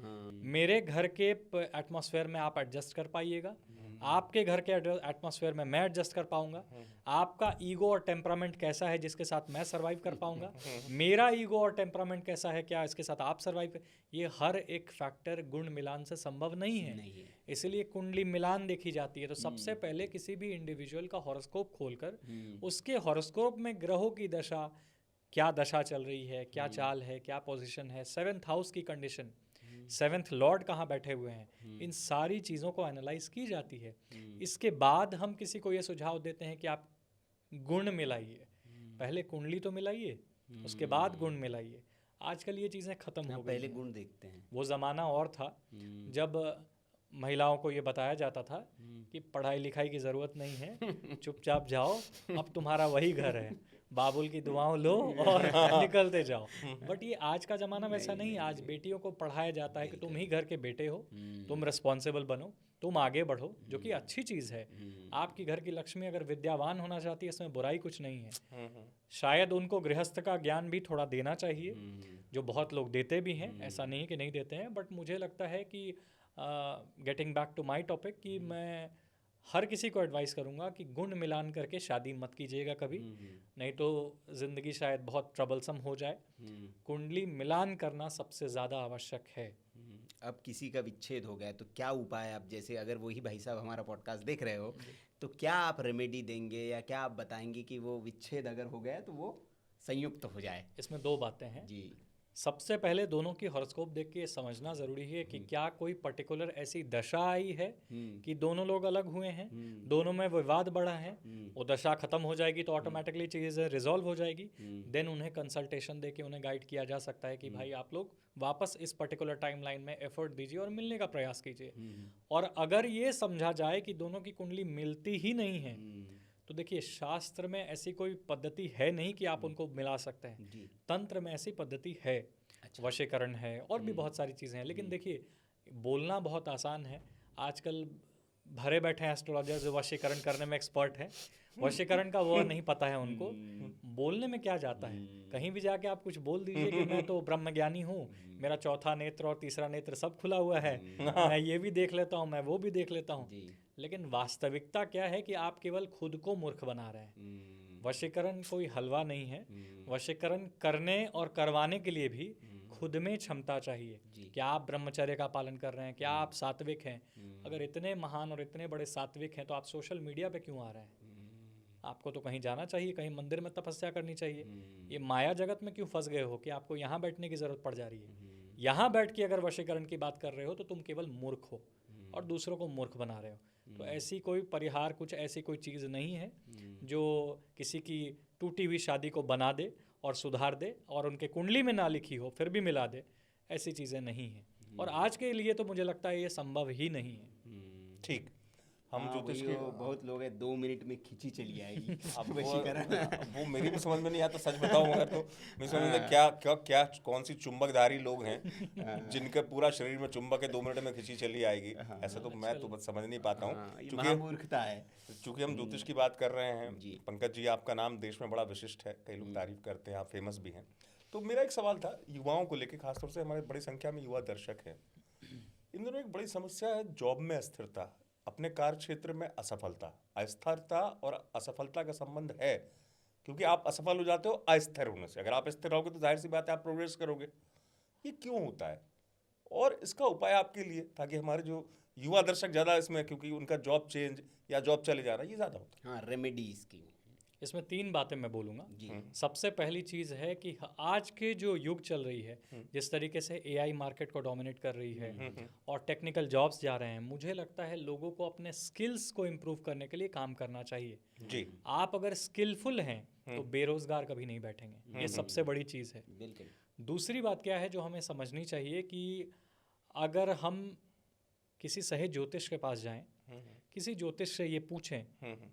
मेरे घर के एटमॉस्फेयर में आप एडजस्ट कर पाइएगा, आपके घर के एटमॉस्फेयर में मैं एडजस्ट कर पाऊंगा, आपका ईगो और टेम्परामेंट कैसा है जिसके साथ मैं सर्वाइव कर पाऊंगा, मेरा ईगो और टेम्परामेंट कैसा है, क्या इसके साथ आप सर्वाइव कर, ये हर एक फैक्टर गुण मिलान से संभव नहीं है। इसलिए कुंडली मिलान देखी जाती है। तो सबसे पहले किसी भी इंडिविजुअल का हॉरोस्कोप खोलकर उसके हॉरोस्कोप में ग्रहों की दशा, क्या दशा चल रही है, क्या चाल है, क्या पोजीशन है, 7th हाउस की कंडीशन, 7th लॉर्ड कहाँ बैठे हुए हैं, इन सारी चीज़ों को एनालाइज की जाती है। इसके बाद हम किसी को ये सुझाव देते हैं कि आप गुण मिलाइए, पहले कुंडली तो मिलाइए, उसके बाद गुण मिलाइए। आजकल ये चीज़ें खत्म हो गई पहले हैं। गुण देखते हैं। वो ज़माना और था जब महिलाओं को ये बताया जाता था कि पढ़ाई लिखाई की ज़रूरत नहीं है, चुपचाप जाओ, अब तुम्हारा वही घर है, बाबुल की दुआओं लो और निकलते जाओ। बट ये आज का ज़माना वैसा नहीं है। आज बेटियों को पढ़ाया जाता है कि तुम ही घर के बेटे हो, तुम रिस्पॉन्सिबल बनो, तुम आगे बढ़ो, जो कि अच्छी चीज़ है। आपकी घर की लक्ष्मी अगर विद्यावान होना चाहती है, इसमें बुराई कुछ नहीं है। शायद उनको गृहस्थ का ज्ञान भी थोड़ा देना चाहिए, जो बहुत लोग देते भी हैं, ऐसा नहीं कि नहीं देते हैं। बट मुझे लगता है कि getting back to my topic, कि मैं हर किसी को एडवाइस करूंगा कि गुण मिलान करके शादी मत कीजिएगा कभी, नहीं तो ज़िंदगी शायद बहुत ट्रबलसम हो जाए। कुंडली मिलान करना सबसे ज़्यादा आवश्यक है। अब किसी का विच्छेद हो गया तो क्या उपाय, आप जैसे अगर वही भाई साहब हमारा पॉडकास्ट देख रहे हो, तो क्या आप रेमेडी देंगे या क्या आप बताएंगे कि वो विच्छेद अगर हो गया तो वो संयुक्त हो जाए? इसमें 2 बातें हैं। जी। सबसे पहले दोनों की हॉरोस्कोप देख के ये समझना ज़रूरी है कि क्या कोई पर्टिकुलर ऐसी दशा आई है कि दोनों लोग अलग हुए हैं, दोनों में विवाद बढ़ा है, वो दशा खत्म हो जाएगी तो ऑटोमेटिकली चीज़ें रिजॉल्व हो जाएगी। देन उन्हें कंसल्टेशन दे के उन्हें गाइड किया जा सकता है कि भाई आप लोग वापस इस पर्टिकुलर टाइमलाइन में एफर्ट दीजिए और मिलने का प्रयास कीजिए। और अगर ये समझा जाए कि दोनों की कुंडली मिलती ही नहीं है, तो देखिए शास्त्र में ऐसी कोई पद्धति है नहीं कि आप उनको मिला सकते हैं। तंत्र में ऐसी पद्धति है, वशीकरण है और भी बहुत सारी चीज़ें हैं। लेकिन देखिए बोलना बहुत आसान है, आजकल भरे बैठे हैं एस्ट्रोलॉजर जो वशीकरण करने में एक्सपर्ट हैं, वशीकरण का वो नहीं पता है उनको। बोलने में क्या जाता है, कहीं भी जाके आप कुछ बोल दीजिए कि मैं तो ब्रह्मज्ञानी हूँ, मेरा चौथा नेत्र और तीसरा नेत्र सब खुला हुआ है, मैं ये भी देख लेता हूँ, मैं वो भी देख लेता हूँ। लेकिन वास्तविकता क्या है कि आप केवल खुद को मूर्ख बना रहे हैं। वशीकरण कोई हलवा नहीं है। वशीकरण करने और करवाने के लिए भी खुद में क्षमता चाहिए। क्या आप ब्रह्मचर्य का पालन कर रहे हैं, क्या आप सात्विक हैं? अगर इतने महान और इतने बड़े सात्विक हैं तो आप सोशल मीडिया पे क्यों आ रहे हैं? आपको तो कहीं जाना चाहिए, कहीं मंदिर में तपस्या करनी चाहिए। ये माया जगत में क्यों फंस गए हो कि आपको यहाँ बैठने की ज़रूरत पड़ जा रही है? यहाँ बैठ के अगर वशीकरण की बात कर रहे हो तो तुम केवल मूर्ख हो और दूसरों को मूर्ख बना रहे हो। तो ऐसी कोई परिहार, कुछ ऐसी कोई चीज़ नहीं है जो किसी की टूटी हुई शादी को बना दे और सुधार दे और उनके कुंडली में ना लिखी हो फिर भी मिला दे, ऐसी चीज़ें नहीं हैं। और आज के लिए तो मुझे लगता है ये संभव ही नहीं है। ठीक, हम हाँ, ज्योतिष वही के वो बहुत लोग हैं 2 मिनट में खिंची चली आएगी अब वशीकरण। वो मेरी भी समझ में नहीं आता, सच बताऊं अगर तो मैं समझ में क्या क्या क्या कौन सी चुंबकधारी लोग हैं जिनके पूरा शरीर में चुंबक है, 2 मिनट में खिंची चली आएगी। ऐसा तो मैं तो बस समझ नहीं पाता हाँ, हूँ, ये क्योंकि महामूर्खता है। हम ज्योतिष की बात कर रहे हैं। जी। पंकज जी, आपका नाम देश में बड़ा विशिष्ट है, कई लोग तारीफ करते हैं, आप फेमस भी हैं। तो मेरा एक सवाल था युवाओं को लेकर, खासतौर से हमारे बड़ी संख्या में युवा दर्शक हैं। इन दिनों एक बड़ी समस्या है जॉब में अस्थिरता, अपने कार्य क्षेत्र में असफलता। अस्थिरता और असफलता का संबंध है, क्योंकि आप असफल हो जाते हो अस्थिर होने से। अगर आप स्थिर रहोगे तो जाहिर सी बात है आप प्रोग्रेस करोगे। ये क्यों होता है और इसका उपाय आपके लिए, ताकि हमारे जो युवा दर्शक ज़्यादा इसमें, क्योंकि उनका जॉब चेंज या जॉब चले जाना ये ज़्यादा होता हाँ, रेमेडी इसकी। इसमें 3 बातें मैं बोलूँगा। जी। सबसे पहली चीज़ है कि आज के जो युग चल रही है, जिस तरीके से एआई मार्केट को डोमिनेट कर रही है और टेक्निकल जॉब्स जा रहे हैं, मुझे लगता है लोगों को अपने स्किल्स को इम्प्रूव करने के लिए काम करना चाहिए। है। जी। आप अगर स्किलफुल हैं तो बेरोजगार कभी नहीं बैठेंगे, ये सबसे बड़ी चीज़ है। बिल्कुल। दूसरी बात क्या है जो हमें समझनी चाहिए कि अगर हम किसी सही ज्योतिष के पास जाएं, किसी ज्योतिष से ये पूछें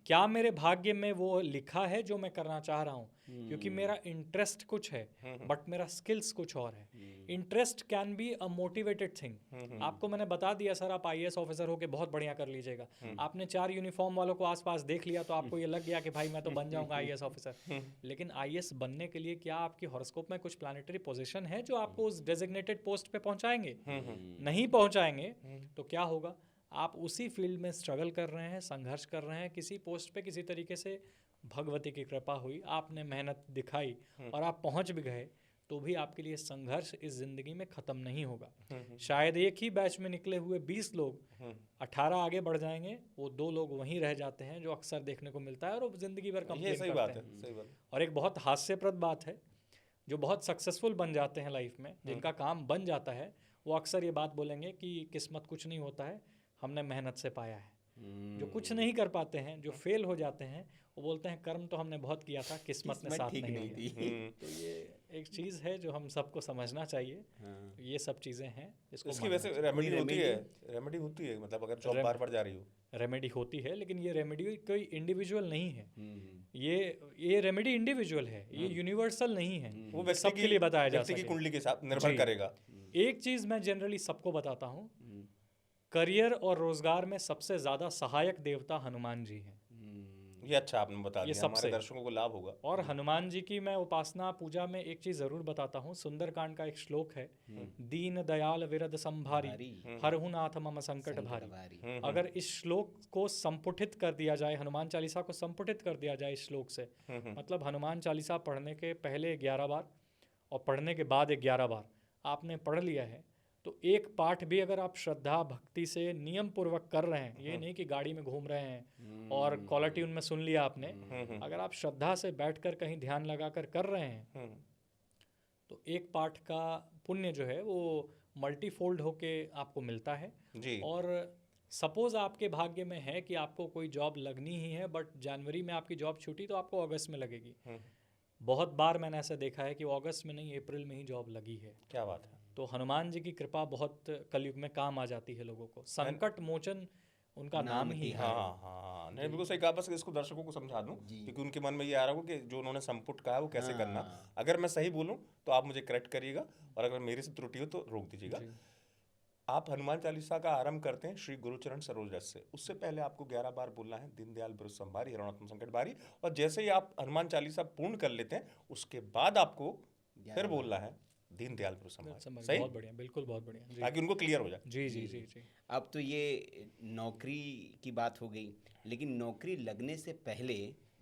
क्या मेरे भाग्य में वो लिखा है जो मैं करना चाह रहा हूँ, क्योंकि मेरा इंटरेस्ट कुछ है बट मेरा स्किल्स कुछ और है। Interest can be a motivated thing. आपको मैंने बता दिया सर आप आईएएस ऑफिसर होके बहुत बढ़िया कर लीजिएगा, आपने 4 यूनिफॉर्म वालों को आसपास देख लिया तो आपको ये लग गया कि भाई मैं तो बन जाऊंगा आईएएस ऑफिसर। लेकिन आईएएस बनने के लिए क्या आपकी हॉरोस्कोप में कुछ प्लानिटरी पोजीशन है जो आपको उस डेजिग्नेटेड पोस्ट पे पहुंचाएंगे? नहीं पहुंचाएंगे तो क्या होगा? आप उसी फील्ड में स्ट्रगल कर रहे हैं, संघर्ष कर रहे हैं, किसी पोस्ट पे किसी तरीके से भगवती की कृपा हुई, आपने मेहनत दिखाई और आप पहुंच भी गए, तो भी आपके लिए संघर्ष इस ज़िंदगी में ख़त्म नहीं होगा। शायद एक ही बैच में निकले हुए 20 लोग 18 आगे बढ़ जाएंगे, वो 2 लोग वहीं रह जाते हैं, जो अक्सर देखने को मिलता है और वो ज़िंदगी भर ये कंप्लेन सही करते बात हैं। है, सही बात। और एक बहुत हास्यप्रद बात है, जो बहुत सक्सेसफुल बन जाते हैं लाइफ में, जिनका काम बन जाता है, वो अक्सर ये बात बोलेंगे कि किस्मत कुछ नहीं होता है, हमने मेहनत से पाया है। जो कुछ नहीं कर पाते हैं, जो फेल हो जाते हैं, वो बोलते हैं कर्म तो हमने बहुत किया था, किस्मत ने साथ ठीक नहीं नहीं दिया। थी। तो ये एक चीज़ है जो हम सबको समझना चाहिए। हाँ। ये सब चीज़ें हैं जिसको इसकी मानना वैसे चाहिए। रेमेडी कोई होती remedy? है, रेमेडी होती है, मतलब अगर जॉब बार बार जा रही हो। रेमेडी होती है, लेकिन ये रेमेडी कोई इंडिविजुअल नहीं है। हम्म। ये रेमेडी इंडिविजुअल है, ये यूनिवर्सल नहीं है। वो व्यक्ति सबके लिए बताया जा व्यक्ति की सके। कुंडली के साथ निर्भर जी। करेगा। एक चीज़ मैं जनरली सबको बताता हूँ, करियर और रोजगार में सबसे ज़्यादा सहायक देवता हनुमान जी हैं। ये अच्छा आपने बता ये दिया, हमारे सबसे। दर्शकों को लाभ होगा। और हनुमान जी की मैं उपासना पूजा में एक चीज़ ज़रूर बताता हूँ। सुंदरकांड का एक श्लोक है, दीन दयाल विरद संभारी हरहु नाथ मम संकट भारी। अगर इस श्लोक को संपुटित कर दिया जाए, हनुमान चालीसा को संपुटित कर दिया जाए इस श्लोक से, मतलब हनुमान चालीसा पढ़ने के पहले 11 बार और पढ़ने के बाद 11 बार आपने पढ़ लिया है, तो एक पाठ भी अगर आप श्रद्धा भक्ति से नियम पूर्वक कर रहे हैं, ये नहीं कि गाड़ी में घूम रहे हैं और कॉलर ट्यून में सुन लिया आपने, अगर आप श्रद्धा से बैठकर कहीं ध्यान लगाकर कर रहे हैं, तो एक पाठ का पुण्य जो है वो मल्टीफोल्ड होके आपको मिलता है। जी। और सपोज आपके भाग्य में है कि आपको कोई जॉब लगनी ही है, बट जनवरी में आपकी जॉब छूटी तो आपको अगस्त में लगेगी। बहुत बार मैंने ऐसा देखा है कि अगस्त में नहीं, अप्रैल में ही जॉब लगी है। क्या बात है। तो हनुमान जी की कृपा बहुत कलयुग में काम आ जाती है लोगों को। संकट मोचन उनका नाम ही है। हाँ हाँ, नहीं बिल्कुल सही कहा। बस इसको दर्शकों को समझा दूं, क्योंकि उनके मन में ये आ रहा होगा कि जो उन्होंने संपुट कहा है वो कैसे करना। अगर मैं सही बोलूं तो आप मुझे करेक्ट करिएगा, और अगर मेरे से त्रुटि हो तो रोक दीजिएगा। आप हनुमान चालीसा का आरंभ करते हैं श्री गुरुचरण सरोज रस से। उससे पहले आपको 11 बार बोलना है दीनदयाल विरद संभारी हरहु नाथ मम संकट भारी, और जैसे ही आप हनुमान चालीसा पूर्ण कर लेते हैं उसके बाद आपको फिर बोलना है दीनदयाल विरद संभारी। सही, बहुत बढ़िया, बिल्कुल बहुत बढ़िया जी। ताकि उनको क्लियर हो जाए। जी जी जी जी। अब तो ये नौकरी की बात हो गई, लेकिन नौकरी लगने से पहले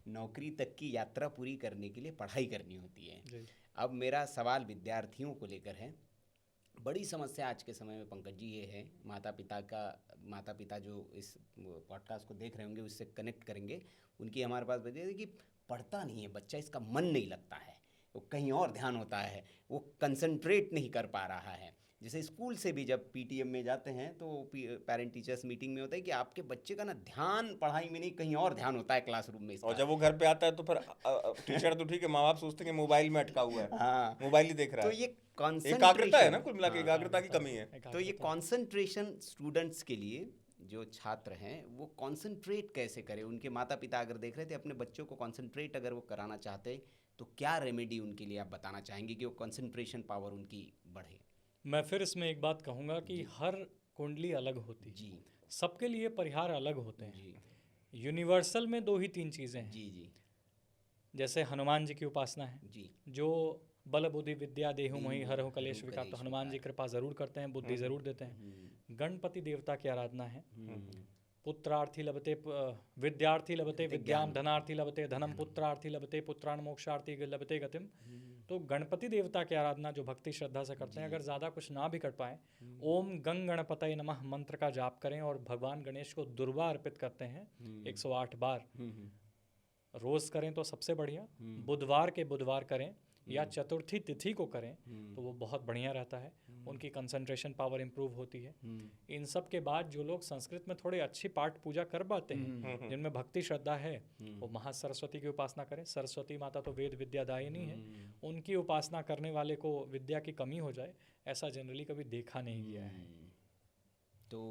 नौकरी तक की यात्रा पूरी करने के लिए पढ़ाई करनी होती है। जी। अब मेरा सवाल विद्यार्थियों को लेकर है। बड़ी समस्या आज के समय में पंकज जी ये है, माता पिता जो इस पॉडकास्ट को देख रहे होंगे उससे कनेक्ट करेंगे, उनकी हमारे पास वजह है कि पढ़ता नहीं है बच्चा, इसका मन नहीं लगता है, वो कहीं और ध्यान होता है, वो कंसंट्रेट नहीं कर पा रहा है। जैसे स्कूल से भी जब पीटीएम में जाते हैं तो पेरेंट टीचर्स मीटिंग में होता है कि आपके बच्चे का ना ध्यान पढ़ाई में नहीं, कहीं और ध्यान होता है क्लासरूम में इसका। और जब वो घर पे आता है तो फिर टीचर तो ठीक है, माँ बाप सोचते हैं कि मोबाइल में अटका हुआ है, हाँ, मोबाइल ही देख रहा तो है। ये एकाग्रता है ना, कंसंट्रेशन, कुल मिला के एकाग्रता की कमी है। तो ये कंसंट्रेशन स्टूडेंट्स के लिए, जो छात्र हैं वो कंसंट्रेट कैसे करें? उनके माता पिता अगर देख रहे थे अपने बच्चों को कंसंट्रेट अगर वो कराना चाहते हैं तो क्या रेमेडी उनके लिए आप बताना चाहेंगे कि वो कंसंट्रेशन पावर उनकी बढ़े? मैं फिर इसमें एक बात कहूँगा कि हर कुंडली अलग होती है, जी सबके लिए परिहार अलग होते हैं। जी यूनिवर्सल में 2 ही 3 चीज़ें हैं। जी जी जैसे हनुमान जी की उपासना है, जी जो बल बुद्धि विद्या देहु मोहि देहु हरहु कलेश हरहु विकार, तो कलेश हनुमान जी विकार। कृपा ज़रूर करते हैं, बुद्धि ज़रूर देते हैं। गणपति देवता की आराधना है। पुत्रार्थी लभते विद्यार्थी लभते विद्याम, धनार्थी लभते धनम, पुत्रार्थी लभते पुत्रान, मोक्षार्थी लभते गतिम। तो गणपति देवता की आराधना जो भक्ति श्रद्धा से करते हैं, अगर ज़्यादा कुछ ना भी कर पाए, ओम गंग गणपतये नमः मंत्र का जाप करें और भगवान गणेश को दुर्वा अर्पित करते हैं 108 बार, रोज़ करें तो सबसे बढ़िया। बुधवार के बुधवार करें या चतुर्थी तिथि को करें तो वो बहुत बढ़िया रहता है, उनकी कंसंट्रेशन पावर इम्प्रूव होती है। इन सब के बाद जो लोग संस्कृत में थोड़े अच्छी पाठ पूजा कर पाते हैं, जिनमें भक्ति श्रद्धा है, वो महासरस्वती की उपासना करें। सरस्वती माता तो वेद विद्यादायिनी है, उनकी उपासना करने वाले को विद्या की कमी हो जाए ऐसा जनरली कभी देखा नहीं गया है। तो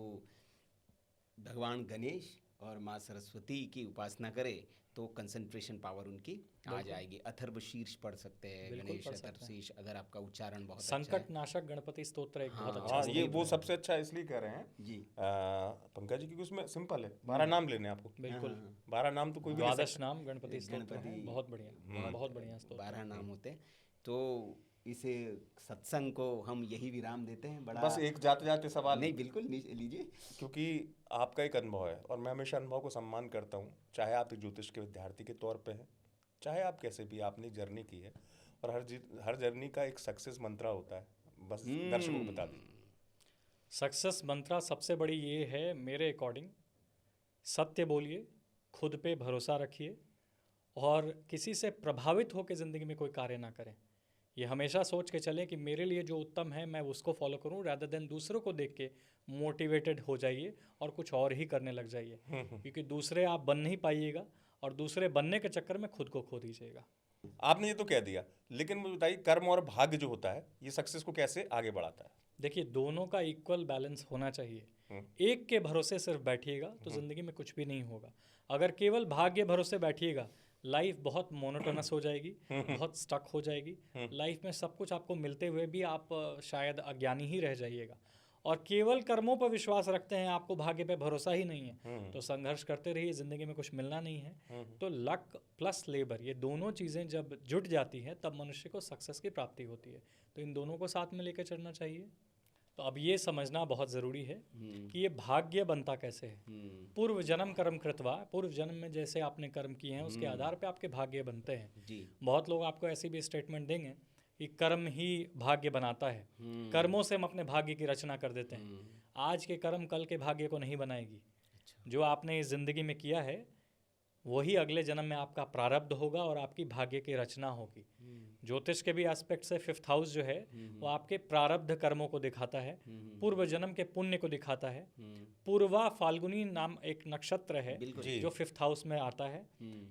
भगवान गणेश और माँ सरस्वती की उपासना करें तो कंसंट्रेशन पावर उनकी आ जाएगी। अथर्व शीर्ष पढ़ सकते हैं, बिल्कुल गणेश पढ़ अथर्व सकते हैं। शीर्ष, अगर आपका उच्चारण बहुत अच्छा संकट है। नाशक गणपति स्तोत्र एक बहुत अच्छा हाँ, स्तोत्र ये वो है। सबसे अच्छा इसलिए कह रहे हैं जी पंकज जी, क्योंकि उसमें सिंपल है, 12 नाम लेने हैं आपको। बिल्कुल, 12 नाम तो कोई भी ले द्वादश सकता नाम गणपति स्तोत्र है, बहुत बढ़िया, बहुत बढ़िया स्तोत्र। 12 नाम होते हैं। तो इसे सत्संग को हम यही विराम देते हैं। है। बड़ा बस एक जाते जाते सवाल, नहीं, बिल्कुल लीजिए। क्योंकि आपका एक अनुभव है और मैं हमेशा अनुभव को सम्मान करता हूँ, चाहे आप एक ज्योतिष के विद्यार्थी के तौर पे हैं, चाहे आप कैसे भी, आपने एक जर्नी की है और हर जर्नी का एक सक्सेस मंत्रा होता है, बस दर्शकों को बता दीजिए। सक्सेस मंत्रा सबसे बड़ी ये है मेरे अकॉर्डिंग, सत्य बोलिए, खुद पे भरोसा रखिए और किसी से प्रभावित होकर ज़िंदगी में कोई कार्य ना करें। ये हमेशा सोच के चलें कि मेरे लिए जो उत्तम है मैं उसको फॉलो करूं, रादर देन दूसरों को देख के मोटिवेटेड हो जाइए और कुछ और ही करने लग जाइए, क्योंकि दूसरे आप बन नहीं पाइएगा और दूसरे बनने के चक्कर में खुद को खो दीजिएगा। आपने ये तो कह दिया, लेकिन मुझे बताइए कर्म और भाग्य जो होता है ये सक्सेस को कैसे आगे बढ़ाता है? देखिए, दोनों का इक्वल बैलेंस होना चाहिए। एक के भरोसे सिर्फ बैठिएगा तो ज़िंदगी में कुछ भी नहीं होगा। अगर केवल भाग्य भरोसे बैठिएगा, लाइफ बहुत मोनोटोनस हो जाएगी, बहुत स्टक हो जाएगी। लाइफ में सब कुछ आपको मिलते हुए भी आप शायद अज्ञानी ही रह जाइएगा। और केवल कर्मों पर विश्वास रखते हैं, आपको भाग्य पे भरोसा ही नहीं है, तो संघर्ष करते रहिए, ज़िंदगी में कुछ मिलना नहीं है। तो लक प्लस लेबर, ये दोनों चीज़ें जब जुट जाती हैं तब मनुष्य को सक्सेस की प्राप्ति होती है। तो इन दोनों को साथ में लेकर चलना चाहिए। तो अब ये समझना बहुत ज़रूरी है कि ये भाग्य बनता कैसे है। पूर्व जन्म कर्म कृतवा, पूर्व जन्म में जैसे आपने कर्म किए हैं उसके आधार पे आपके भाग्य बनते हैं। जी बहुत लोग आपको ऐसी भी स्टेटमेंट देंगे कि कर्म ही भाग्य बनाता है, कर्मों से हम अपने भाग्य की रचना कर देते हैं। आज के कर्म कल के भाग्य को नहीं बनाएगी। जो आपने इस ज़िंदगी में किया है वही अगले जन्म में आपका प्रारब्ध होगा और आपकी भाग्य की रचना होगी। ज्योतिष के भी एस्पेक्ट से 5th हाउस जो है वो आपके प्रारब्ध कर्मों को दिखाता है, पूर्व जन्म के पुण्य को दिखाता है। पूर्वा फाल्गुनी नाम एक नक्षत्र है जो 5th हाउस में आता है,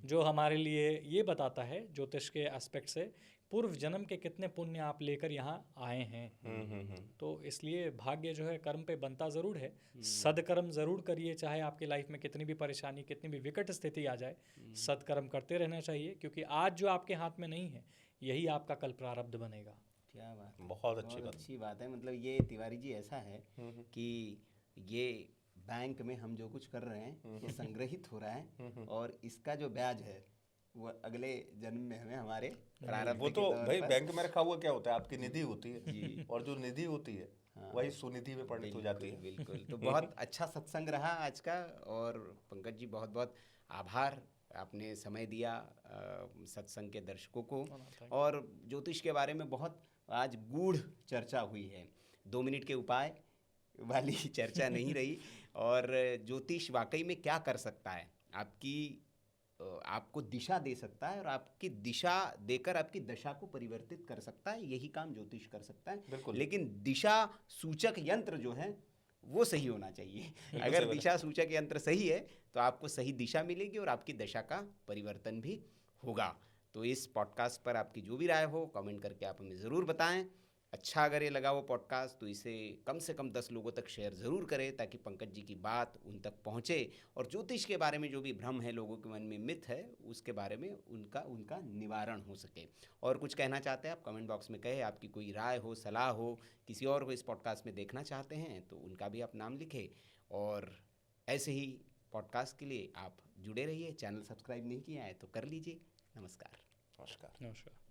जो हमारे लिए ये बताता है ज्योतिष के एस्पेक्ट से पूर्व जन्म के कितने पुण्य आप लेकर यहाँ आए हैं। तो इसलिए भाग्य जो है कर्म पे बनता ज़रूर है। सदकर्म ज़रूर करिए, चाहे आपकी लाइफ में कितनी भी परेशानी, कितनी भी विकट स्थिति आ जाए, सदकर्म करते रहना चाहिए, क्योंकि आज जो आपके हाथ में नहीं है यही आपका कल प्रारब्ध बनेगा। क्या बात है, बहुत अच्छी बात है। मतलब ये तिवारी जी ऐसा है कि ये बैंक में हम जो कुछ कर रहे हैं ये संग्रहित हो रहा है और इसका जो ब्याज है वो अगले जन्म में हमें हमारे प्रारब्ध वो के तो तौर भाई पर- बैंक में रखा हुआ क्या होता है, आपकी निधि होती है और जो निधि होती है वही सुनिधि में परिणित हो जाती है। बिल्कुल। तो बहुत अच्छा सत्संग रहा आज का, और पंकज जी बहुत बहुत आभार, आपने समय दिया सत्संग के दर्शकों को। और ज्योतिष के बारे में बहुत आज गूढ़ चर्चा हुई है, 2 मिनट के उपाय वाली चर्चा नहीं रही। और ज्योतिष वाकई में क्या कर सकता है, आपकी आपको दिशा दे सकता है और आपकी दिशा देकर आपकी दशा को परिवर्तित कर सकता है। यही काम ज्योतिष कर सकता है। बिल्कुल। लेकिन दिशा सूचक यंत्र जो है वो सही होना चाहिए। अगर सही दिशा सूचक यंत्र सही है तो आपको सही दिशा मिलेगी और आपकी दशा का परिवर्तन भी होगा। तो इस पॉडकास्ट पर आपकी जो भी राय हो कमेंट करके आप हमें ज़रूर बताएं। अच्छा अगर ये लगा वो पॉडकास्ट तो इसे कम से कम 10 लोगों तक शेयर ज़रूर करें ताकि पंकज जी की बात उन तक पहुँचे और ज्योतिष के बारे में जो भी भ्रम है, लोगों के मन में मिथ है, उसके बारे में उनका निवारण हो सके। और कुछ कहना चाहते हैं आप कमेंट बॉक्स में कहें। आपकी कोई राय हो, सलाह हो, किसी और को इस पॉडकास्ट में देखना चाहते हैं तो उनका भी आप नाम लिखें। और ऐसे ही पॉडकास्ट के लिए आप जुड़े रहिए। चैनल सब्सक्राइब नहीं किया है तो कर लीजिए। नमस्कार। नमस्कार। नमस्कार।